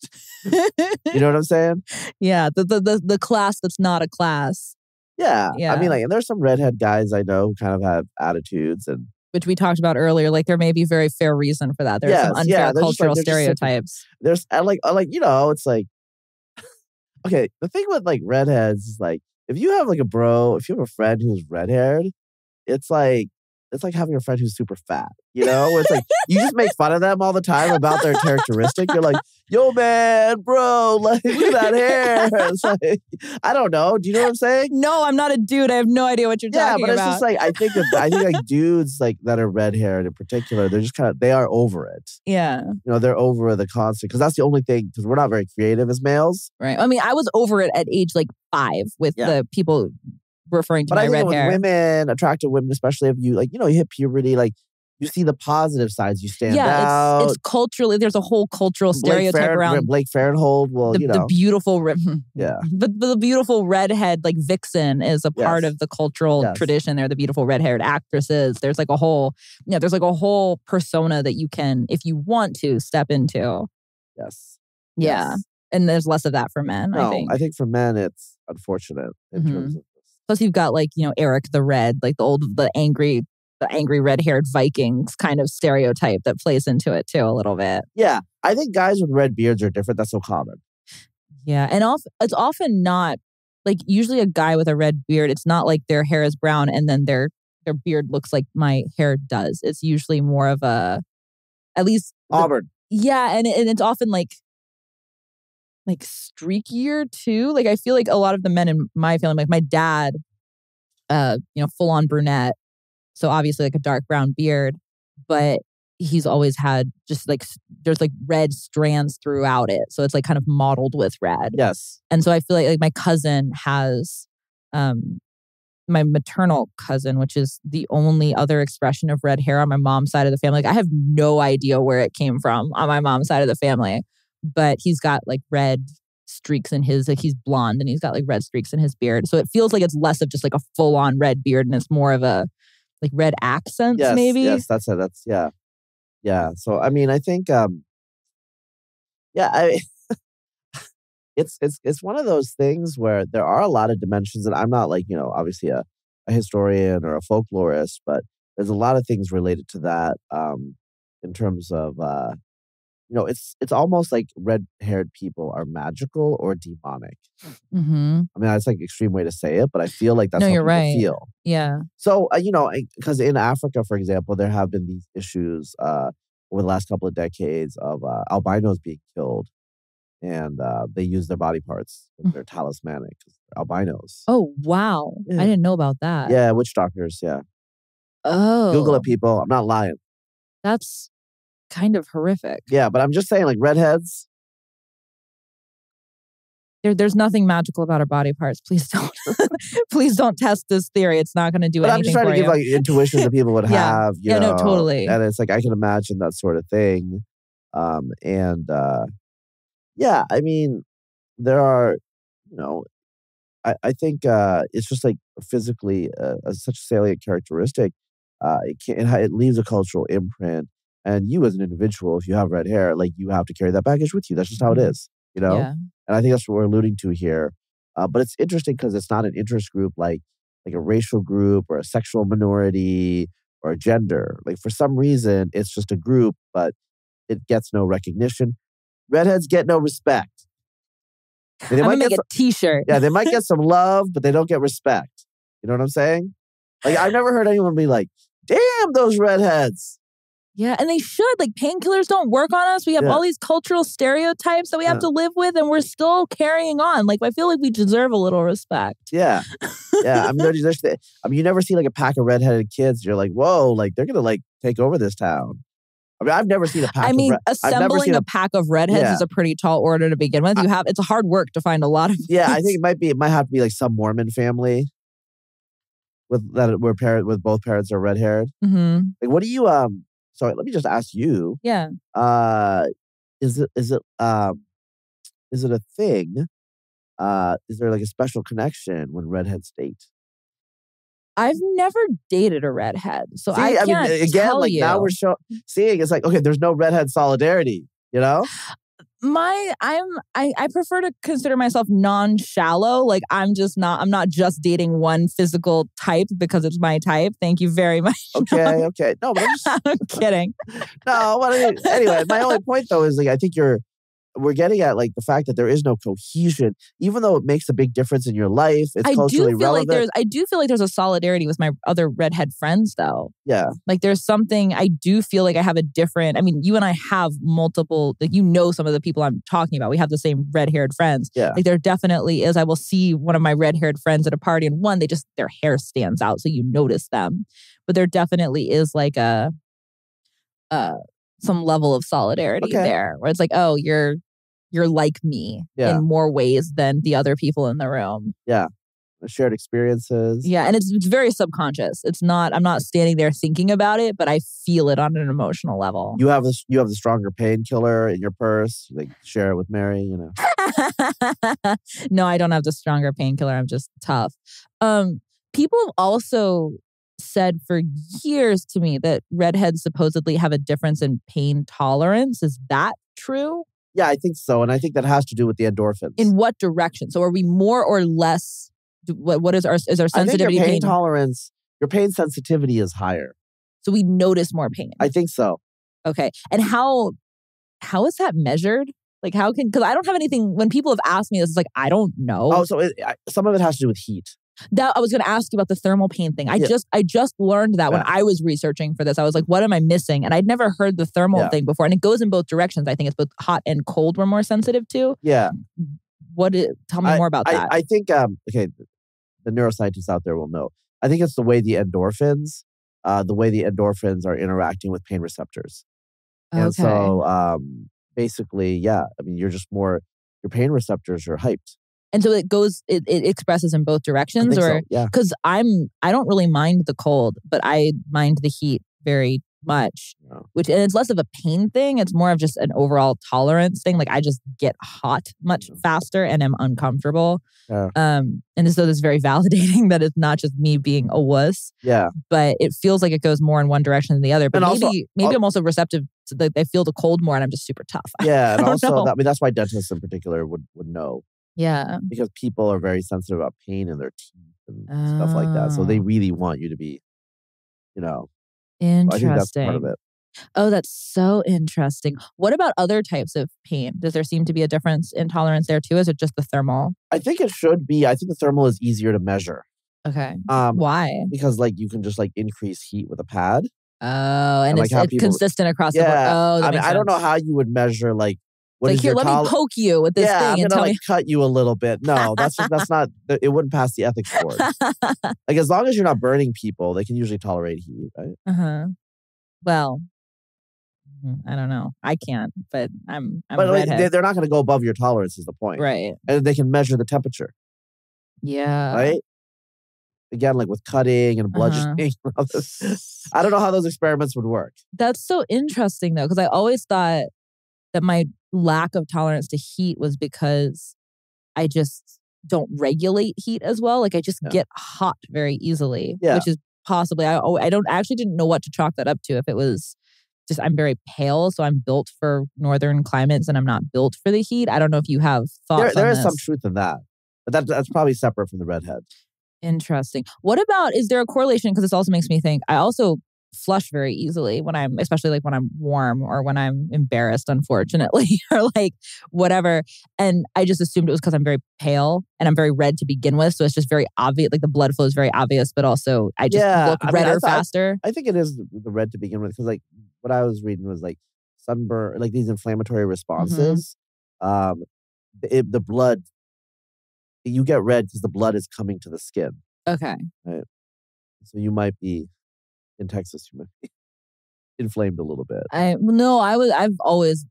Speaker 1: You know what I'm saying?
Speaker 2: Yeah, the class that's not a class.
Speaker 1: Yeah. I mean, like, and there's some redhead guys I know who kind of have attitudes, and
Speaker 2: which we talked about earlier. Like, there may be very fair reason for that. There's some unfair cultural stereotypes.
Speaker 1: There's it's like, okay, the thing with like redheads is like, if you have like if you have a friend who's red-haired, it's like, it's like having a friend who's super fat, you know? Where it's like, you just make fun of them all the time about their characteristic. You're like, yo, man, bro, like, look at that hair. It's like, I don't know. Do you know what I'm saying?
Speaker 2: No, I'm not a dude. I have no idea what you're talking about.
Speaker 1: Yeah, but it's just like, I think like dudes like that are red haired in particular, they're just they are over it.
Speaker 2: Yeah.
Speaker 1: You know, they're over the constant, because that's the only thing, because we're not very creative as males.
Speaker 2: Right. I mean, I was over it at age like 5 with the people referring to my red hair. But I think with
Speaker 1: women, attractive women, especially if you like, you know, you hit puberty, like you see the positive sides, you stand out.
Speaker 2: It's culturally, there's a whole cultural stereotype around
Speaker 1: Blake Farenthold. Well, you know,
Speaker 2: the beautiful, the beautiful redhead, like vixen, is a part of the cultural tradition. They're the beautiful red-haired actresses. There's like a whole, there's like a whole persona that you can, if you want to, step into.
Speaker 1: Yes.
Speaker 2: Yeah. Yes. And there's less of that for men.
Speaker 1: No, I think for men it's unfortunate in terms of.
Speaker 2: Plus, you've got like, Eric the Red, like the angry red-haired Vikings kind of stereotype that plays into it too a little bit.
Speaker 1: Yeah, I think guys with red beards are different. That's so common.
Speaker 2: Yeah, and it's often not like, usually a guy with a red beard, it's not like their hair is brown and then their beard looks like my hair does. It's usually more of a, at least
Speaker 1: auburn.
Speaker 2: And it's often like streakier too. Like, I feel like a lot of the men in my family, like my dad, full on brunette. So obviously like a dark brown beard, but he's always had just like, there's like red strands throughout it. So it's like kind of mottled with red.
Speaker 1: Yes.
Speaker 2: And so I feel like my cousin has, my maternal cousin, which is the only other expression of red hair on my mom's side of the family. Like, I have no idea where it came from on my mom's side of the family. But he's got like red streaks in his, like he's blonde and he's got like red streaks in his beard. So it feels like it's less of just like a full on red beard and it's more of a like red accents maybe.
Speaker 1: Yes, that's it. Yeah. So, I mean, I think, it's one of those things where there are a lot of dimensions, and I'm not like, obviously a historian or a folklorist, but there's a lot of things related to that in terms of, it's almost like red-haired people are magical or demonic.
Speaker 2: Mm-hmm.
Speaker 1: I mean, that's like an extreme way to say it, but I feel like that's how people feel.
Speaker 2: Yeah.
Speaker 1: So, because in Africa, for example, there have been these issues over the last couple of decades of albinos being killed, and they use their body parts. They're talismanic. They're albinos.
Speaker 2: Oh, wow. Yeah. I didn't know about that.
Speaker 1: Yeah, witch doctors, yeah.
Speaker 2: Oh.
Speaker 1: Google it, people. I'm not lying.
Speaker 2: That's kind of horrific.
Speaker 1: Yeah, but I'm just saying, like, redheads.
Speaker 2: There's nothing magical about our body parts. Please don't. Please don't test this theory. It's not going to do anything.
Speaker 1: But I'm just trying to give like intuitions that people would have.
Speaker 2: No, totally.
Speaker 1: And it's like, I can imagine that sort of thing. I mean, there are, I think it's just like physically such a salient characteristic. It leaves a cultural imprint. And you as an individual, if you have red hair, like you have to carry that baggage with you. That's just how it is,
Speaker 2: Yeah.
Speaker 1: And I think that's what we're alluding to here. But it's interesting because it's not an interest group like a racial group or a sexual minority or a gender. Like, for some reason, it's just a group, but it gets no recognition. Redheads get no respect.
Speaker 2: I'm going to make a t-shirt.
Speaker 1: Yeah, they might get some love, but they don't get respect. You know what I'm saying? Like, I've never heard anyone be like, damn, those redheads.
Speaker 2: Yeah, and they should. Like, painkillers don't work on us. We have all these cultural stereotypes that we have to live with, and we're still carrying on. Like, I feel like we deserve a little respect.
Speaker 1: Yeah. Yeah. I mean, you never see like a pack of redheaded kids. You're like, whoa, like they're going to like take over this town. I mean, I've never seen a pack
Speaker 2: assembling a pack of redheads is a pretty tall order to begin with. It's a hard work to find a lot of
Speaker 1: Yeah, I think it might have to be like some Mormon family with both parents are red-haired.
Speaker 2: Mm-hmm.
Speaker 1: Like, what do you sorry, let me just ask you.
Speaker 2: Yeah.
Speaker 1: Is it a thing? Is there like a special connection when redheads date?
Speaker 2: I've never dated a redhead, so I can't tell you.
Speaker 1: Now we're seeing it's like, okay, there's no redhead solidarity,
Speaker 2: I prefer to consider myself non-shallow. Like, I'm not just dating one physical type because it's my type. Thank you very much.
Speaker 1: Okay. No, but
Speaker 2: I'm kidding.
Speaker 1: No, but anyway, my only point though is like, I think we're getting at like the fact that there is no cohesion, even though it makes a big difference in your life. It's culturally relevant.
Speaker 2: I do feel like there's a solidarity with my other redhead friends, though.
Speaker 1: Yeah.
Speaker 2: Like there's something, I do feel like I have a different, I mean, you and I have multiple, like some of the people I'm talking about. We have the same red-haired friends.
Speaker 1: Yeah.
Speaker 2: Like there definitely is. I will see one of my red-haired friends at a party and their hair stands out, so you notice them. But there definitely is like some level of solidarity there, where it's like, oh, you're like me in more ways than the other people in the room.
Speaker 1: Yeah. Shared experiences.
Speaker 2: Yeah. And it's very subconscious. I'm not standing there thinking about it, but I feel it on an emotional level.
Speaker 1: You have the stronger painkiller in your purse. Like share it with Mary, you know.
Speaker 2: No, I don't have the stronger painkiller. I'm just tough. People have also said for years to me that redheads supposedly have a difference in pain tolerance. Is that true?
Speaker 1: Yeah, I think so. And I think that has to do with the endorphins.
Speaker 2: In what direction? So are we more or less, what is our sensitivity?
Speaker 1: I think your pain tolerance, your pain sensitivity is higher.
Speaker 2: So we notice more pain.
Speaker 1: I think so.
Speaker 2: Okay. And how is that measured? Like because I don't have anything, when people have asked me this, it's like, I don't know.
Speaker 1: Oh, so some of it has to do with heat.
Speaker 2: That I was going to ask you about the thermal pain thing. I just learned that when I was researching for this. I was like, what am I missing? And I'd never heard the thermal thing before. And it goes in both directions. I think it's both hot and cold we're more sensitive to.
Speaker 1: Yeah.
Speaker 2: Tell me more about that.
Speaker 1: I think, the neuroscientists out there will know. I think it's the way the endorphins are interacting with pain receptors.
Speaker 2: Okay.
Speaker 1: And so basically, I mean, your pain receptors are hyped.
Speaker 2: And so it expresses in both directions,
Speaker 1: or
Speaker 2: because I don't really mind the cold, but I mind the heat very much.
Speaker 1: Yeah.
Speaker 2: And it's less of a pain thing; it's more of just an overall tolerance thing. Like I just get hot much faster and am uncomfortable.
Speaker 1: Yeah.
Speaker 2: And so it's very validating that it's not just me being a wuss.
Speaker 1: Yeah.
Speaker 2: But it feels like it goes more in one direction than the other. But maybe I'm also receptive to I feel the cold more, and I'm just super tough.
Speaker 1: Yeah, and also that's why dentists in particular would know.
Speaker 2: Yeah.
Speaker 1: Because people are very sensitive about pain in their teeth and stuff like that. So they really want you to be,
Speaker 2: Interesting.
Speaker 1: I think that's part of it.
Speaker 2: Oh, that's so interesting. What about other types of pain? Does there seem to be a difference in tolerance there too? Is it just the thermal?
Speaker 1: I think it should be. I think the thermal is easier to measure.
Speaker 2: Okay. Why?
Speaker 1: Because you can just increase heat with a pad.
Speaker 2: Oh, and it's consistent across the board. Oh, that makes sense.
Speaker 1: I don't know how you would measure what is
Speaker 2: here, let me poke you with this thing.
Speaker 1: I'm
Speaker 2: and
Speaker 1: gonna cut you a little bit. No, that's not. It wouldn't pass the ethics board. As long as you're not burning people, they can usually tolerate heat, right?
Speaker 2: Well, I don't know. I can't, but I'm.
Speaker 1: But they're not going to go above your tolerance. Is the point,
Speaker 2: right?
Speaker 1: And they can measure the temperature.
Speaker 2: Yeah.
Speaker 1: Right. Again, with cutting and bludgeoning. I don't know how those experiments would work.
Speaker 2: That's so interesting, though, because I always thought that my lack of tolerance to heat was because I just don't regulate heat as well. I just get hot very easily, which is possibly, I actually didn't know what to chalk that up to. If it was just, I'm very pale, so I'm built for northern climates and I'm not built for the heat. I don't know if you have thoughts
Speaker 1: there
Speaker 2: on
Speaker 1: is
Speaker 2: this.
Speaker 1: Some truth in that, but that's probably separate from the redhead.
Speaker 2: Interesting. What about, is there a correlation? Because this also makes me think, I also flush very easily especially when I'm warm or when I'm embarrassed, unfortunately, or whatever. And I just assumed it was because I'm very pale and I'm very red to begin with. So it's just very obvious, the blood flow is very obvious, but also I just look redder faster.
Speaker 1: I think it is the red to begin with because what I was reading was sunburn, these inflammatory responses. The blood, you get red because the blood is coming to the skin.
Speaker 2: Okay.
Speaker 1: Right. So you might be, in Texas, you might be inflamed a little bit.
Speaker 2: I've always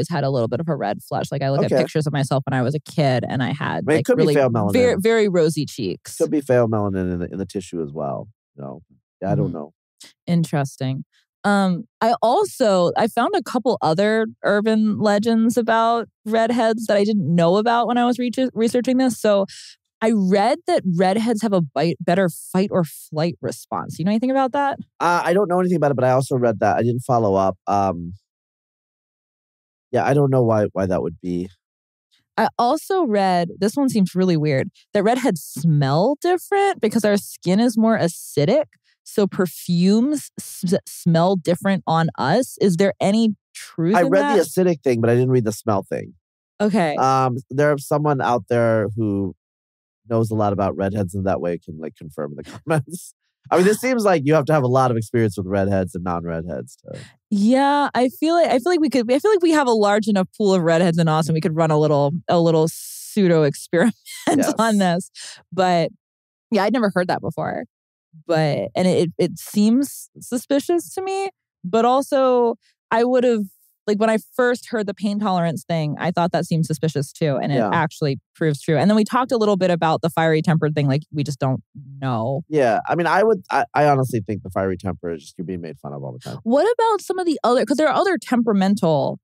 Speaker 2: had a little bit of a red flush. I look at pictures of myself when I was a kid, and I had
Speaker 1: it could be pale melanin.
Speaker 2: Very, very rosy cheeks.
Speaker 1: Could be pale melanin in the tissue as well. I don't know.
Speaker 2: Interesting. I found a couple other urban legends about redheads that I didn't know about when I was researching this. So I read that redheads have a better fight or flight response. Do you know anything about that?
Speaker 1: I don't know anything about it, but I also read that. I didn't follow up. I don't know why that would be.
Speaker 2: I also read, this one seems really weird, that redheads smell different because our skin is more acidic. So perfumes smell different on us. Is there any truth in that?
Speaker 1: I read the acidic thing, but I didn't read the smell thing.
Speaker 2: Okay.
Speaker 1: There's someone out there who knows a lot about redheads in that way can like confirm in the comments. I mean, this seems like you have to have a lot of experience with redheads and non-redheads.
Speaker 2: Yeah, I feel like we could. I feel like we have a large enough pool of redheads in Austin. We could run a little pseudo experiment on this. But yeah, I'd never heard that before. But and it seems suspicious to me. But also, I would have like when I first heard the pain tolerance thing, I thought that seemed suspicious too, and it actually proves true. And then we talked a little bit about the fiery tempered thing. Like we just don't know.
Speaker 1: Yeah, I mean, I honestly think the fiery temper is just you're being made fun of all the time.
Speaker 2: What about some of the other? Because there are other temperamental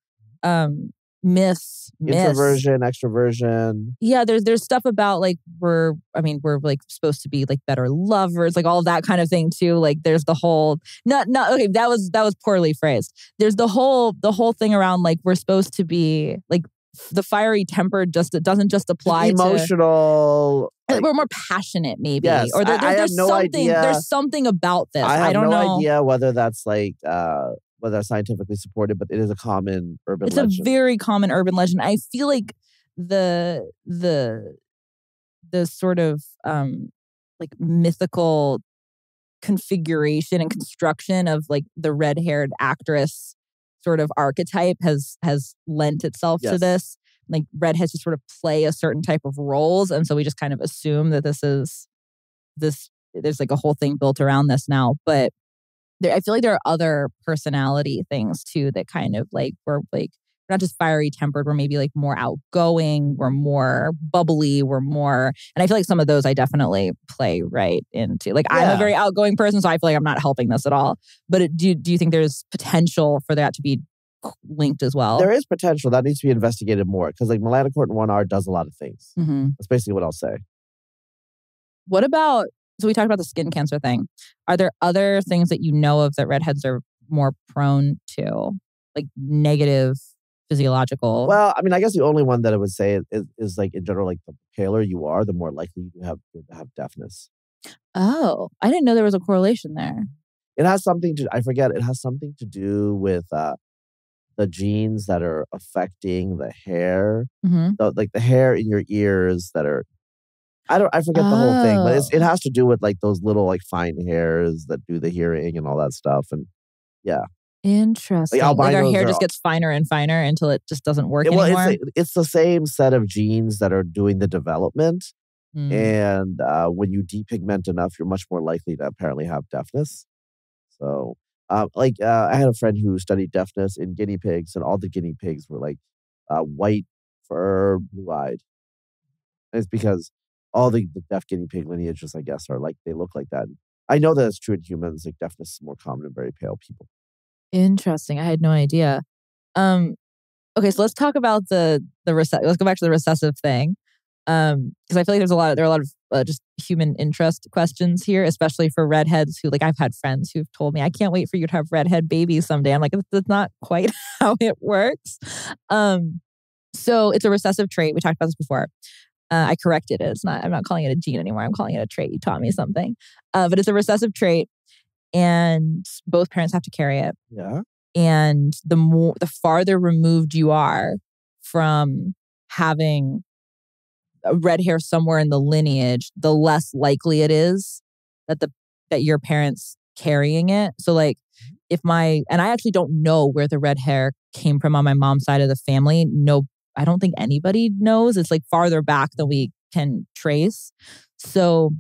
Speaker 2: myths.
Speaker 1: Introversion, extroversion.
Speaker 2: Yeah, there's stuff about like we're like supposed to be like better lovers, like all of that kind of thing too. Like there's the whole okay, that was poorly phrased. There's the whole thing around like we're supposed to be like the fiery temper it doesn't just apply
Speaker 1: emotional.
Speaker 2: Like, we're more passionate, maybe.
Speaker 1: Yes,
Speaker 2: or
Speaker 1: I have no idea.
Speaker 2: There's something about this.
Speaker 1: I
Speaker 2: don't know.
Speaker 1: I have no idea whether that's like whether that's scientifically supported, but it is a common urban legend.
Speaker 2: It's a very common urban legend. I feel like the sort of like mythical configuration and construction of like the red-haired actress sort of archetype has lent itself to this. Like redheads just sort of play a certain type of roles, and so we just kind of assume that there's like a whole thing built around this now. But I feel like there are other personality things too that kind of like we're not just fiery tempered, we're maybe like more outgoing, we're more bubbly, and I feel like some of those I definitely play right into. Like I'm a very outgoing person, so I feel like I'm not helping this at all. But do you think there's potential for that to be linked as well?
Speaker 1: There is potential. That needs to be investigated more because like melanocortin 1R does a lot of things.
Speaker 2: Mm-hmm.
Speaker 1: That's basically what I'll say.
Speaker 2: What about, so we talked about the skin cancer thing. Are there other things that you know of that redheads are more prone to? Like negative physiological?
Speaker 1: Well, I mean, I guess the only one that I would say is like in general, like the paler you are, the more likely you have deafness.
Speaker 2: Oh, I didn't know there was a correlation there.
Speaker 1: It has something to, I forget, it has something to do with the genes that are affecting the hair.
Speaker 2: Mm-hmm.
Speaker 1: Like the hair in your ears that are, I forget the whole thing, but it has to do with like those little like fine hairs that do the hearing and all that stuff. And yeah.
Speaker 2: Interesting. Like our hair just gets finer and finer until it just doesn't work anymore.
Speaker 1: It's the same set of genes that are doing the development. And when you depigment enough, you're much more likely to apparently have deafness. So I had a friend who studied deafness in guinea pigs, and all the guinea pigs were like white fur, blue-eyed. And it's because all the deaf guinea pig lineages, I guess, are like, they look like that. I know that it's true in humans. Like deafness is more common in very pale people.
Speaker 2: Interesting. I had no idea. Okay, so let's talk about let's go back to the recessive thing. Because I feel like there are a lot of just human interest questions here, especially for redheads who, like, I've had friends who've told me, I can't wait for you to have redhead babies someday. I'm like, that's not quite how it works. So it's a recessive trait. We talked about this before. I corrected it. I'm not calling it a gene anymore. I'm calling it a trait. You taught me something. But it's a recessive trait, and both parents have to carry it.
Speaker 1: Yeah.
Speaker 2: And the farther removed you are from having red hair somewhere in the lineage, the less likely it is that your parents carrying it. So like and I actually don't know where the red hair came from on my mom's side of the family. No, I don't think anybody knows. It's like farther back than we can trace. So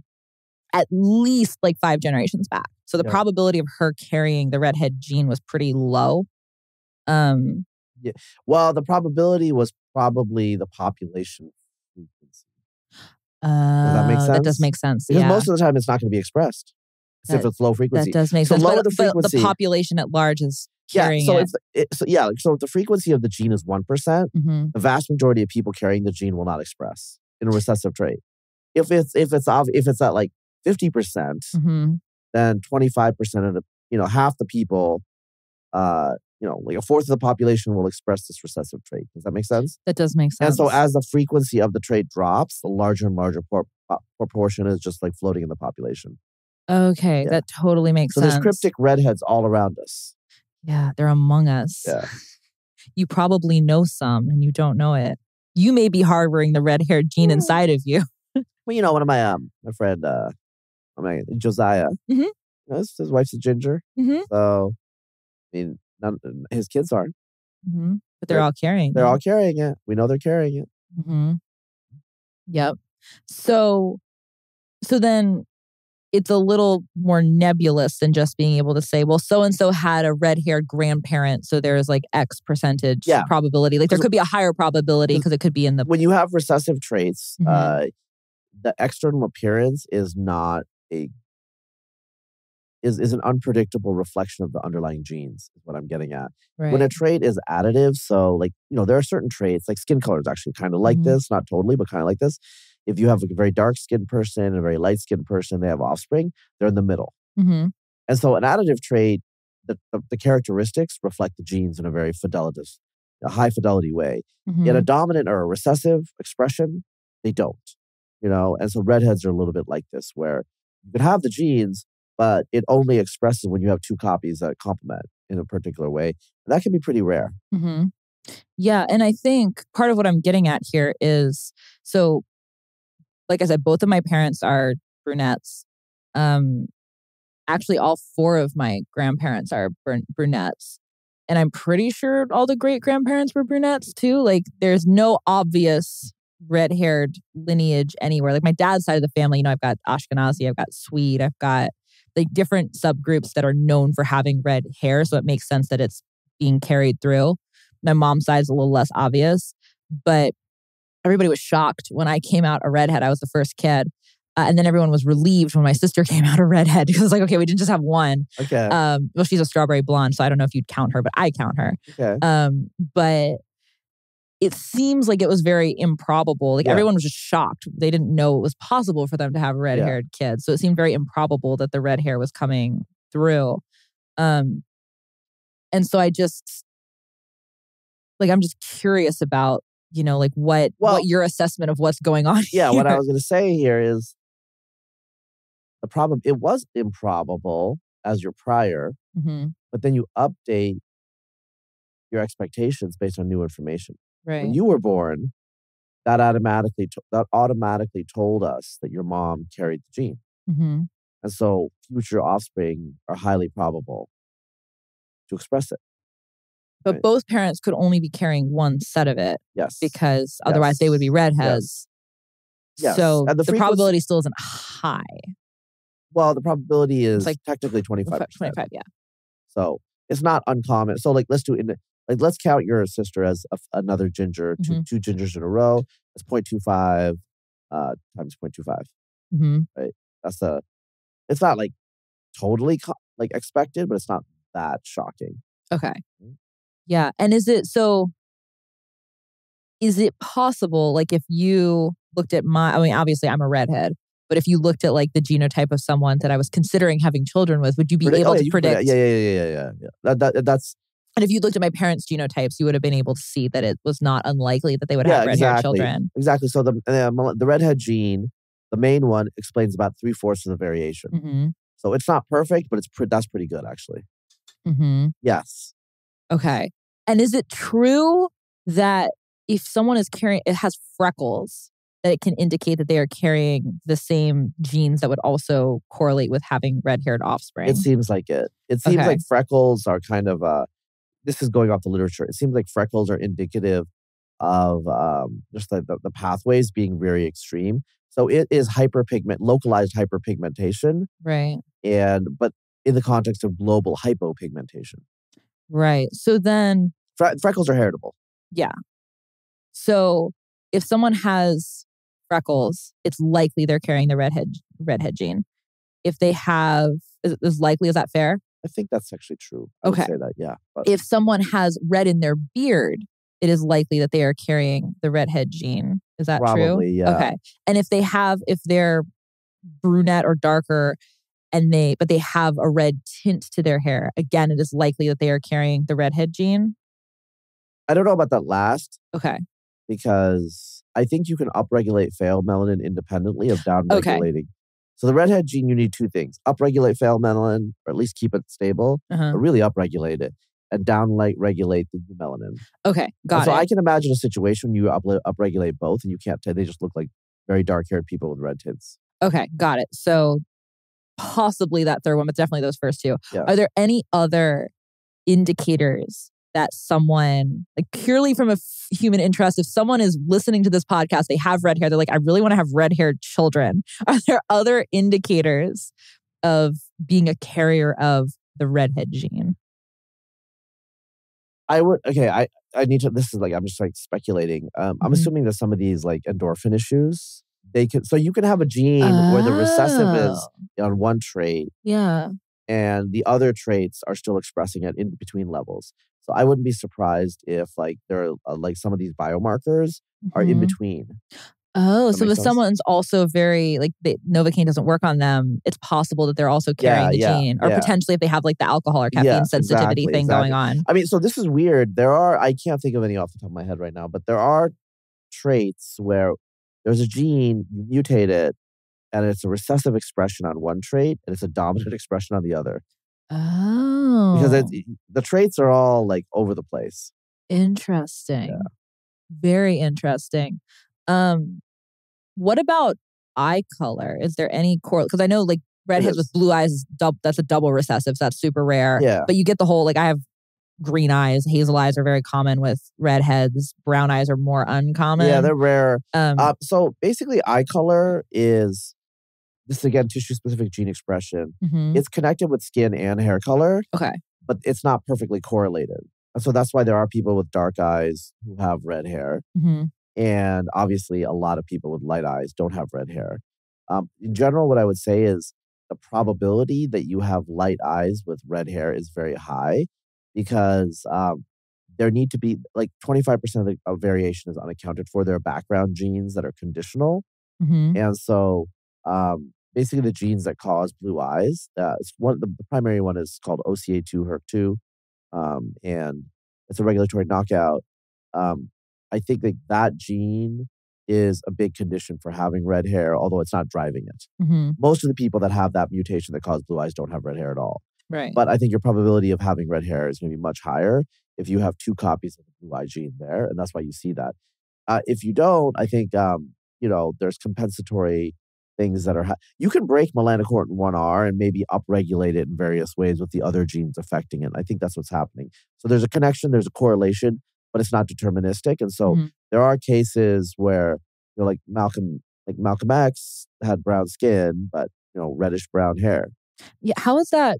Speaker 2: at least like 5 generations back. So the probability of her carrying the redhead gene was pretty low.
Speaker 1: Yeah. Well, the probability was probably the population frequency. Does that make sense?
Speaker 2: That does make sense.
Speaker 1: Because most of the time it's not going to be expressed. If it's low frequency.
Speaker 2: That does make sense.
Speaker 1: Lower the frequency.
Speaker 2: The population at large is carrying it.
Speaker 1: So if the frequency of the gene is 1%, the vast majority of people carrying the gene will not express in a recessive trait. If it's at like 50%, then 25% of the, half the people, like a fourth of the population will express this recessive trait. Does that make sense?
Speaker 2: That does make sense.
Speaker 1: And so as the frequency of the trait drops, the larger and larger proportion is just like floating in the population.
Speaker 2: Okay, that totally makes sense.
Speaker 1: So there's cryptic redheads all around us.
Speaker 2: Yeah, they're among us.
Speaker 1: Yeah.
Speaker 2: You probably know some and you don't know it. you may be harboring the red-haired gene inside of you.
Speaker 1: Well, one of my friend, Josiah, his wife's a ginger. So, I mean, his kids aren't.
Speaker 2: But they're all carrying
Speaker 1: They're all carrying it. We know they're carrying it.
Speaker 2: Yep. So then it's a little more nebulous than just being able to say, well, so-and-so had a red-haired grandparent, so there's like X percentage probability. Like there could be a higher probability because it could be in the...
Speaker 1: When you have recessive traits, the external appearance is not is an unpredictable reflection of the underlying genes, is what I'm getting at.
Speaker 2: Right.
Speaker 1: When a trait is additive, so like, there are certain traits, like skin color is actually kind of like this, not totally, but kind of like this. If you have a very dark-skinned person and a very light-skinned person, they have offspring, they're in the middle. And so an additive trait, the characteristics reflect the genes in a very a high-fidelity way. In a dominant or a recessive expression, they don't. And so redheads are a little bit like this, where you can have the genes, but it only expresses when you have two copies that complement in a particular way. And that can be pretty rare.
Speaker 2: Yeah, and I think part of what I'm getting at here is, so like I said, both of my parents are brunettes. Actually, all four of my grandparents are brunettes. And I'm pretty sure all the great-grandparents were brunettes too. Like there's no obvious red-haired lineage anywhere. Like my dad's side of the family, I've got Ashkenazi, I've got Swede, I've got like different subgroups that are known for having red hair. So it makes sense that it's being carried through. My mom's side is a little less obvious, but everybody was shocked when I came out a redhead. I was the first kid. And then everyone was relieved when my sister came out a redhead because it's like, okay, we didn't just have one.
Speaker 1: Okay.
Speaker 2: Well, she's a strawberry blonde, so I don't know if you'd count her, but I count her.
Speaker 1: Okay.
Speaker 2: But it seems like it was very improbable. Like everyone was just shocked. They didn't know it was possible for them to have red-haired kids. So it seemed very improbable that the red hair was coming through. And so I'm just curious about, what your assessment of what's going on here.
Speaker 1: What I was going to say here is the problem, it was improbable as your prior, but then you update your expectations based on new information.
Speaker 2: Right.
Speaker 1: When you were born, that automatically told us that your mom carried the gene. And so future offspring are highly probable to express it.
Speaker 2: But both parents could only be carrying one set of it.
Speaker 1: Yes.
Speaker 2: Because otherwise they would be redheads.
Speaker 1: Yes.
Speaker 2: So the probability still isn't high.
Speaker 1: Well, the probability is like technically 25%.
Speaker 2: 25, yeah.
Speaker 1: So it's not uncommon. So let's count your sister as another ginger, two gingers in a row. That's 0.25 times 0.25. Right? It's not like totally expected, but it's not that shocking.
Speaker 2: Okay. Yeah. And is it possible, like if you looked at obviously I'm a redhead, but if you looked at like the genotype of someone that I was considering having children with, would you be able to predict?
Speaker 1: Yeah. That's...
Speaker 2: And if you looked at my parents' genotypes, you would have been able to see that it was not unlikely that they would have red-haired children.
Speaker 1: Exactly. So the redhead gene, the main one, explains about 3/4 of the variation. So it's not perfect, but that's pretty good actually. Yes.
Speaker 2: Okay. And is it true that if someone has freckles, that it can indicate that they are carrying the same genes that would also correlate with having red-haired offspring?
Speaker 1: It seems like it. It seems like freckles are kind of this is going off the literature. It seems like freckles are indicative of just the pathways being very extreme. So it is localized hyperpigmentation.
Speaker 2: Right.
Speaker 1: But in the context of global hypopigmentation.
Speaker 2: Right. So then...
Speaker 1: freckles are heritable.
Speaker 2: Yeah. So if someone has freckles, it's likely they're carrying the redhead gene. If they have... Is likely, is that fair?
Speaker 1: I think that's actually true. I would say that, yeah. But
Speaker 2: if someone has red in their beard, it is likely that they are carrying the redhead gene. Is that true?
Speaker 1: Probably, yeah.
Speaker 2: Okay. And if they're brunette or darker, but they have a red tint to their hair, again, it is likely that they are carrying the redhead gene?
Speaker 1: I don't know about that last.
Speaker 2: Okay.
Speaker 1: Because I think you can upregulate pheomelanin independently of downregulating. Okay. So the redhead gene, you need two things. Upregulate pheomelanin, or at least keep it stable, but really upregulate it. and regulate the melanin.
Speaker 2: Okay, got it.
Speaker 1: So I can imagine a situation when you upregulate both and you can't tell, they just look like very dark-haired people with red tints.
Speaker 2: Okay, got it. So possibly that third one, but definitely those first two.
Speaker 1: Yeah.
Speaker 2: Are there any other indicators that someone, like purely from a human interest, if someone is listening to this podcast, they have red hair, they're like, I really want to have red-haired children. Are there other indicators of being a carrier of the redhead gene?
Speaker 1: I need to, this is like, I'm just like speculating. I'm assuming that some of these like endorphin issues, so you can have a gene where the recessive is on one trait.
Speaker 2: Yeah.
Speaker 1: And the other traits are still expressing it in between levels. So I wouldn't be surprised if like there are like some of these biomarkers are in between.
Speaker 2: Oh, so if someone's also very, like, Novocaine doesn't work on them, it's possible that they're also carrying the gene. Or potentially if they have, like, the alcohol or caffeine sensitivity thing going on.
Speaker 1: I mean, so this is weird. I can't think of any off the top of my head right now, but there are traits where there's a gene, you mutate it, and it's a recessive expression on one trait, and it's a dominant expression on the other.
Speaker 2: Oh.
Speaker 1: Because the traits are all, like, over the place.
Speaker 2: Interesting.
Speaker 1: Yeah.
Speaker 2: Very interesting. What about eye color? Is there any because I know like redheads with blue eyes, that's a double recessive, so that's super rare.
Speaker 1: Yeah.
Speaker 2: But you get the whole, like, I have green eyes, hazel eyes are very common with redheads. Brown eyes are more uncommon.
Speaker 1: Yeah, they're rare. So basically eye color is, this is again tissue-specific gene expression. It's connected with skin and hair color.
Speaker 2: Okay.
Speaker 1: But it's not perfectly correlated. And so that's why there are people with dark eyes who have red hair. And obviously, a lot of people with light eyes don't have red hair. In general, what I would say is the probability that you have light eyes with red hair is very high because there need to be like 25% of variation is unaccounted for. There are background genes that are conditional. And so basically the genes that cause blue eyes, the primary one is called OCA2 HERC2. And it's a regulatory knockout. I think that gene is a big condition for having red hair, although it's not driving it. Most of the people that have that mutation that cause blue eyes don't have red hair at all.
Speaker 2: Right.
Speaker 1: But I think your probability of having red hair is going to be much higher if you have 2 copies of the blue eye gene there, and that's why you see that. If you don't, I think there's compensatory things that are you can break melanocortin 1R and maybe upregulate it in various ways with the other genes affecting it. I think that's what's happening. So there's a connection, there's a correlation, but it's not deterministic. And so there are cases where like Malcolm X had brown skin, but reddish brown hair.
Speaker 2: Yeah, how is that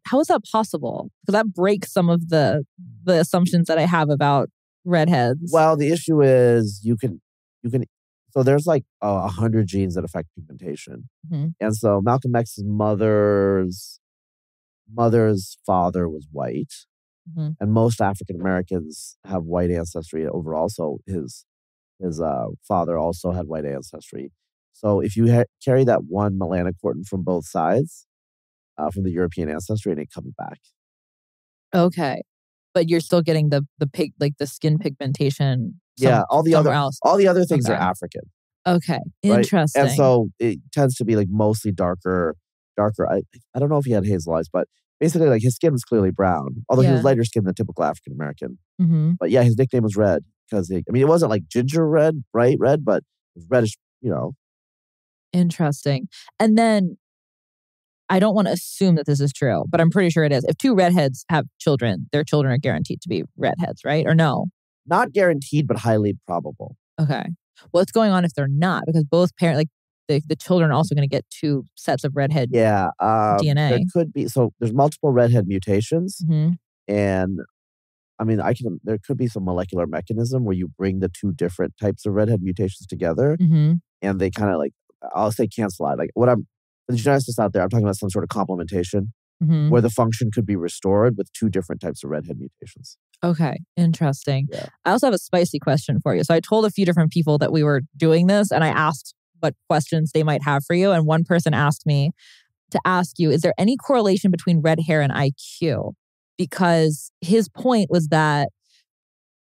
Speaker 2: possible? Because that breaks some of the assumptions that I have about redheads.
Speaker 1: Well, the issue is you can so there's like 100 genes that affect pigmentation. And so Malcolm X's mother's father was white. And most African Americans have white ancestry overall. So his father also had white ancestry. So if you carry that one melanocortin from both sides, from the European ancestry, and it comes back.
Speaker 2: Okay, but you're still getting the skin pigmentation.
Speaker 1: All the other things are African.
Speaker 2: Okay, interesting.
Speaker 1: Right? And so it tends to be like mostly darker. I don't know if he had hazel eyes, but basically like his skin was clearly brown, although he was lighter skinned than typical African American. But yeah, his nickname was Red because it wasn't like ginger red, bright red, but it was reddish.
Speaker 2: Interesting. And then I don't want to assume that this is true, but I'm pretty sure it is. If 2 redheads have children, their children are guaranteed to be redheads, right? Or no?
Speaker 1: Not guaranteed, but highly probable.
Speaker 2: Okay. What's going on if they're not? Because both parents, like the children, are also going to get 2 sets of redhead DNA.
Speaker 1: There could be. So there's multiple redhead mutations, and there could be some molecular mechanism where you bring the 2 different types of redhead mutations together, and they kind of like, I'll say cancel out. Like for the geneticists out there, I'm talking about some sort of complementation where the function could be restored with 2 different types of redhead mutations.
Speaker 2: Okay, interesting.
Speaker 1: Yeah.
Speaker 2: I also have a spicy question for you. So I told a few different people that we were doing this, and I asked what questions they might have for you. And one person asked me to ask you, is there any correlation between red hair and IQ? Because his point was that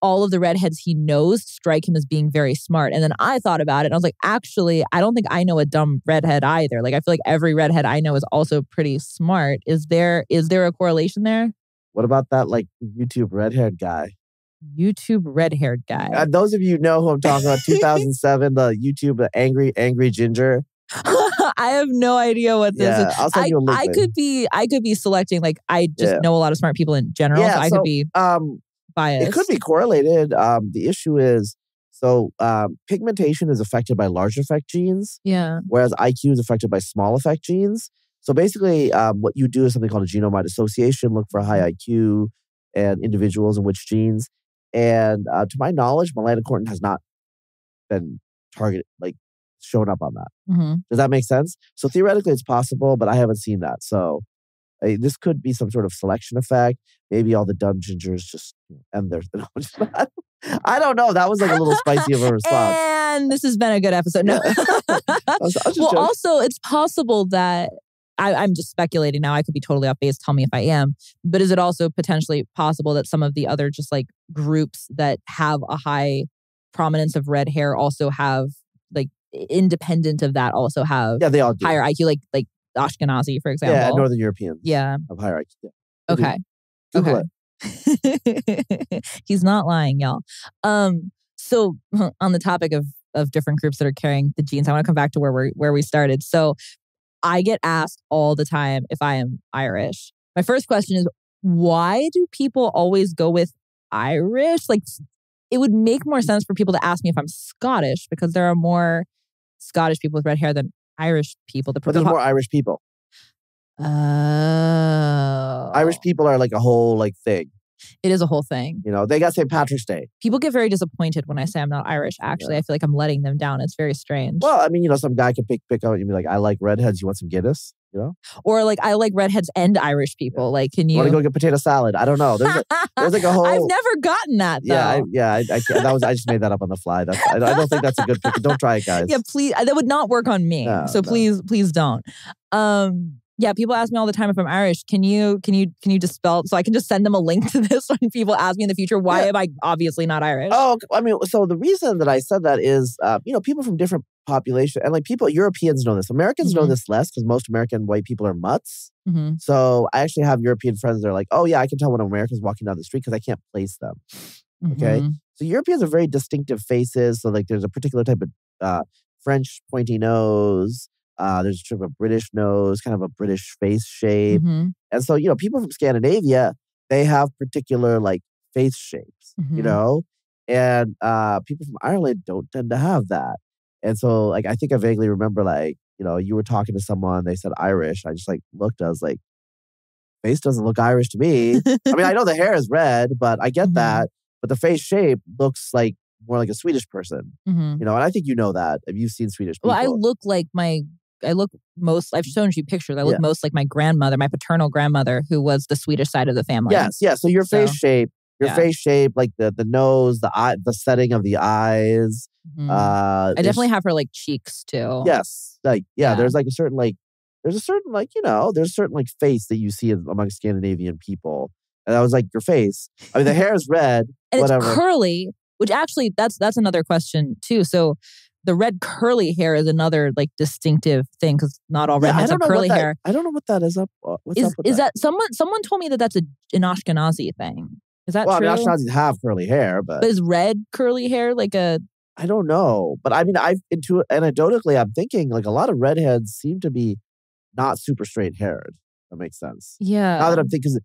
Speaker 2: all of the redheads he knows strike him as being very smart. And then I thought about it and I was like, actually, I don't think I know a dumb redhead either. Like, I feel like every redhead I know is also pretty smart. Is there a correlation there?
Speaker 1: What about that like YouTube red-haired guy?
Speaker 2: YouTube red-haired guy.
Speaker 1: Those of you know who I'm talking about, 2007, the YouTube, the angry ginger.
Speaker 2: I have no idea what this is.
Speaker 1: I'll send you a link.
Speaker 2: I could be selecting, like, I just know a lot of smart people in general, so I could be biased.
Speaker 1: It could be correlated. The issue is, pigmentation is affected by large effect genes, whereas IQ is affected by small effect genes. So basically, what you do is something called a genome-wide association, look for high IQ and individuals in which genes. And to my knowledge, melanocortin has not been targeted, like shown up on that.
Speaker 2: Mm-hmm.
Speaker 1: Does that make sense? So theoretically, it's possible, but I haven't seen that. So this could be some sort of selection effect. Maybe all the dumb gingers just end their... I don't know. That was like a little spicy of a response.
Speaker 2: And this has been a good episode. No. Well, also, it's possible that I'm just speculating now. I could be totally off base. Tell me if I am. But is it also potentially possible that some of the other just like groups that have a high prominence of red hair also have, like, independent of that, also have
Speaker 1: they all do.
Speaker 2: higher IQ, like Ashkenazi, for example.
Speaker 1: Yeah, Northern Europeans.
Speaker 2: Yeah.
Speaker 1: Of higher IQ. Yeah.
Speaker 2: Okay.
Speaker 1: Google it.
Speaker 2: He's not lying, y'all. So on the topic of different groups that are carrying the genes, I want to come back to where we started. So I get asked all the time if I am Irish. My first question is, why do people always go with Irish? Like, it would make more sense for people to ask me if I'm Scottish, because there are more Scottish people with red hair than Irish people.
Speaker 1: But there's more Irish people.
Speaker 2: Oh.
Speaker 1: Irish people are like a whole like thing.
Speaker 2: It is a whole thing.
Speaker 1: You know, they got St. Patrick's Day.
Speaker 2: People get very disappointed when I say I'm not Irish, actually. I feel like I'm letting them down. It's very strange.
Speaker 1: Well, I mean, some guy could pick up and be like, I like redheads. You want some Guinness? You know?
Speaker 2: Or like, I like redheads and Irish people. Like, can you...
Speaker 1: want to go get potato salad? I don't know. There's like a whole...
Speaker 2: I've never gotten that, though.
Speaker 1: I just made that up on the fly. I don't think that's a good pick. Don't try it, guys.
Speaker 2: Yeah, please. That would not work on me.
Speaker 1: No.
Speaker 2: Please don't. Yeah, people ask me all the time if I'm Irish. Can you dispel, so I can just send them a link to this when people ask me in the future, why am I obviously not Irish?
Speaker 1: Oh, I mean, so the reason that I said that is, people from different population, and like Europeans know this. Americans know this less because most American white people are mutts.
Speaker 2: Mm-hmm.
Speaker 1: So I actually have European friends that are like, oh yeah, I can tell when an American's walking down the street because I can't place them. Okay.
Speaker 2: Mm-hmm.
Speaker 1: So Europeans have very distinctive faces. So like there's a particular type of French pointy nose. There's a type of British nose, kind of a British face shape.
Speaker 2: Mm-hmm.
Speaker 1: And so, people from Scandinavia, they have particular like face shapes,
Speaker 2: Mm-hmm.
Speaker 1: And people from Ireland don't tend to have that. And so like, I think I vaguely remember like, you were talking to someone, they said Irish. I just like looked, I was like, face doesn't look Irish to me. I mean, I know the hair is red, but I get that. But the face shape looks like more like a Swedish person, and I think you know that if you've seen Swedish people.
Speaker 2: Well, I've shown you pictures. I look most like my grandmother, my paternal grandmother, who was the Swedish side of the family.
Speaker 1: Yes. So your face shape, like the nose, the eye, the setting of the eyes.
Speaker 2: Mm-hmm. I definitely have her like cheeks too.
Speaker 1: Yes. Like, there's like a certain like, there's a certain like face that you see among Scandinavian people. And I was like, your face. I mean, the hair is red,
Speaker 2: and
Speaker 1: whatever.
Speaker 2: It's curly, which actually that's another question too. So the red curly hair is another like distinctive thing, because not all redheads have curly hair.
Speaker 1: I don't know what that is up. What's up with
Speaker 2: is
Speaker 1: that?
Speaker 2: Someone told me that's an Ashkenazi thing. Is that true?
Speaker 1: I mean, Ashkenazis have curly hair, but
Speaker 2: is red curly hair like a...
Speaker 1: I don't know. But I mean, anecdotally, I'm thinking like a lot of redheads seem to be not super straight haired. That makes sense.
Speaker 2: Yeah.
Speaker 1: Now that I'm thinking,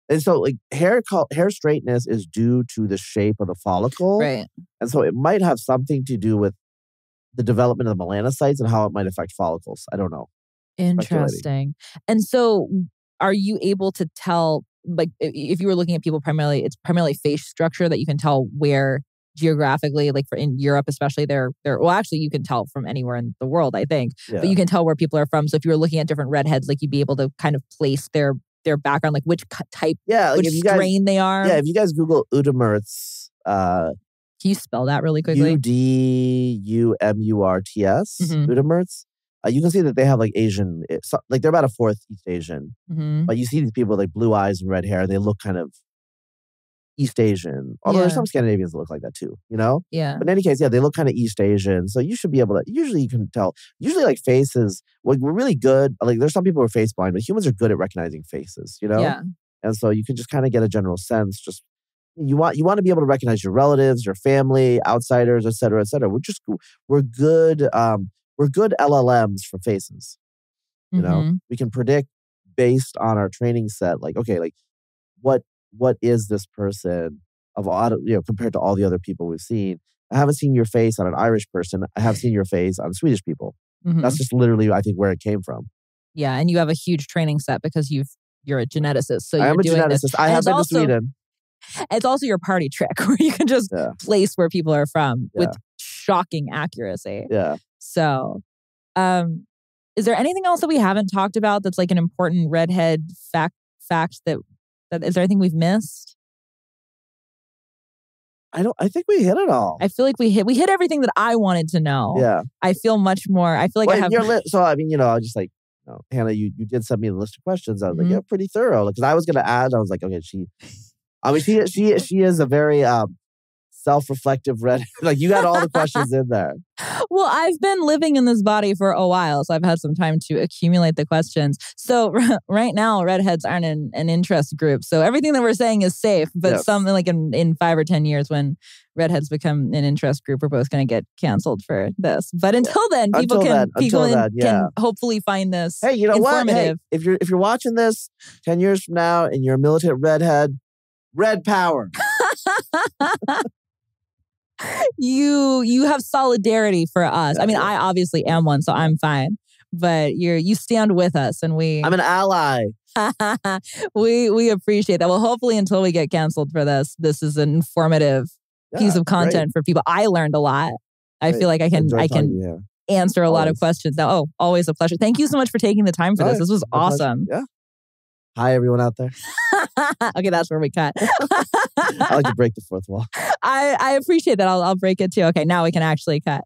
Speaker 1: and so like hair straightness is due to the shape of the follicle.
Speaker 2: Right.
Speaker 1: And so it might have something to do with the development of the melanocytes and how it might affect follicles. I don't know.
Speaker 2: Interesting. And so are you able to tell, like, if you were looking at people primarily, it's primarily face structure that you can tell where geographically, like in Europe especially, they're well, actually you can tell from anywhere in the world, I think.
Speaker 1: Yeah.
Speaker 2: But you can tell where people are from. So if you were looking at different redheads, like you'd be able to kind of place their background, like which type,
Speaker 1: like
Speaker 2: which strain they are.
Speaker 1: Yeah, if you guys Google Udumurts,
Speaker 2: can you spell that really quickly?
Speaker 1: Udumurts, Udumurts. You can see that they have like Asian, like they're about a fourth East Asian.
Speaker 2: Mm-hmm.
Speaker 1: But you see these people with like blue eyes and red hair. They look kind of East Asian. Although there's some Scandinavians that look like that too,
Speaker 2: Yeah.
Speaker 1: But in any case, they look kind of East Asian. So you should be able to, usually you can tell. Usually like faces, like we're really good. Like there's some people who are face blind, but humans are good at recognizing faces,
Speaker 2: Yeah.
Speaker 1: And so you can just kind of get a general sense. Just you want to be able to recognize your relatives, your family, outsiders, et cetera, et cetera. We're good LLMs for faces. You know, we can predict based on our training set, like, okay, like what is this person compared to all the other people we've seen. I haven't seen your face on an Irish person. I have seen your face on Swedish people. That's just literally, I think, where it came from.
Speaker 2: Yeah, and you have a huge training set because you're a geneticist. So
Speaker 1: I am a geneticist. I have been to Sweden.
Speaker 2: It's also your party trick where you can just place where people are from with shocking accuracy.
Speaker 1: Yeah.
Speaker 2: So, is there anything else that we haven't talked about that's like an important redhead fact that is there anything we've missed?
Speaker 1: I think we hit it all.
Speaker 2: I feel like we hit everything that I wanted to know.
Speaker 1: Yeah.
Speaker 2: I feel much more. I feel like I have.
Speaker 1: So I mean, I was just like, Hannah, you did send me a list of questions. I was like, yeah, pretty thorough. Because I was going to add. I was like, okay, she is a very self-reflective redhead. Like you got all the questions in there.
Speaker 2: Well, I've been living in this body for a while, so I've had some time to accumulate the questions. So right now, redheads aren't an interest group. So everything that we're saying is safe. But something like in 5 or 10 years, when redheads become an interest group, we're both going to get canceled for this. But until then, people can hopefully find this
Speaker 1: Hey, you know
Speaker 2: informative.
Speaker 1: What? Hey, if you're watching this 10 years from now and you're a militant redhead, red power.
Speaker 2: You have solidarity for us. I mean, I obviously am one, so I'm fine. But you stand with us, and
Speaker 1: I'm an ally.
Speaker 2: we appreciate that. Well, hopefully, until we get canceled for this is an informative piece of content for people. I learned a lot. I feel like I can answer a lot of questions now. Oh, always a pleasure. Thank you so much for taking the time for this. This was awesome.
Speaker 1: Yeah. Hi, everyone out there.
Speaker 2: Okay, that's where we cut.
Speaker 1: I like to break the fourth wall.
Speaker 2: I appreciate that. I'll break it too. Okay, now we can actually cut.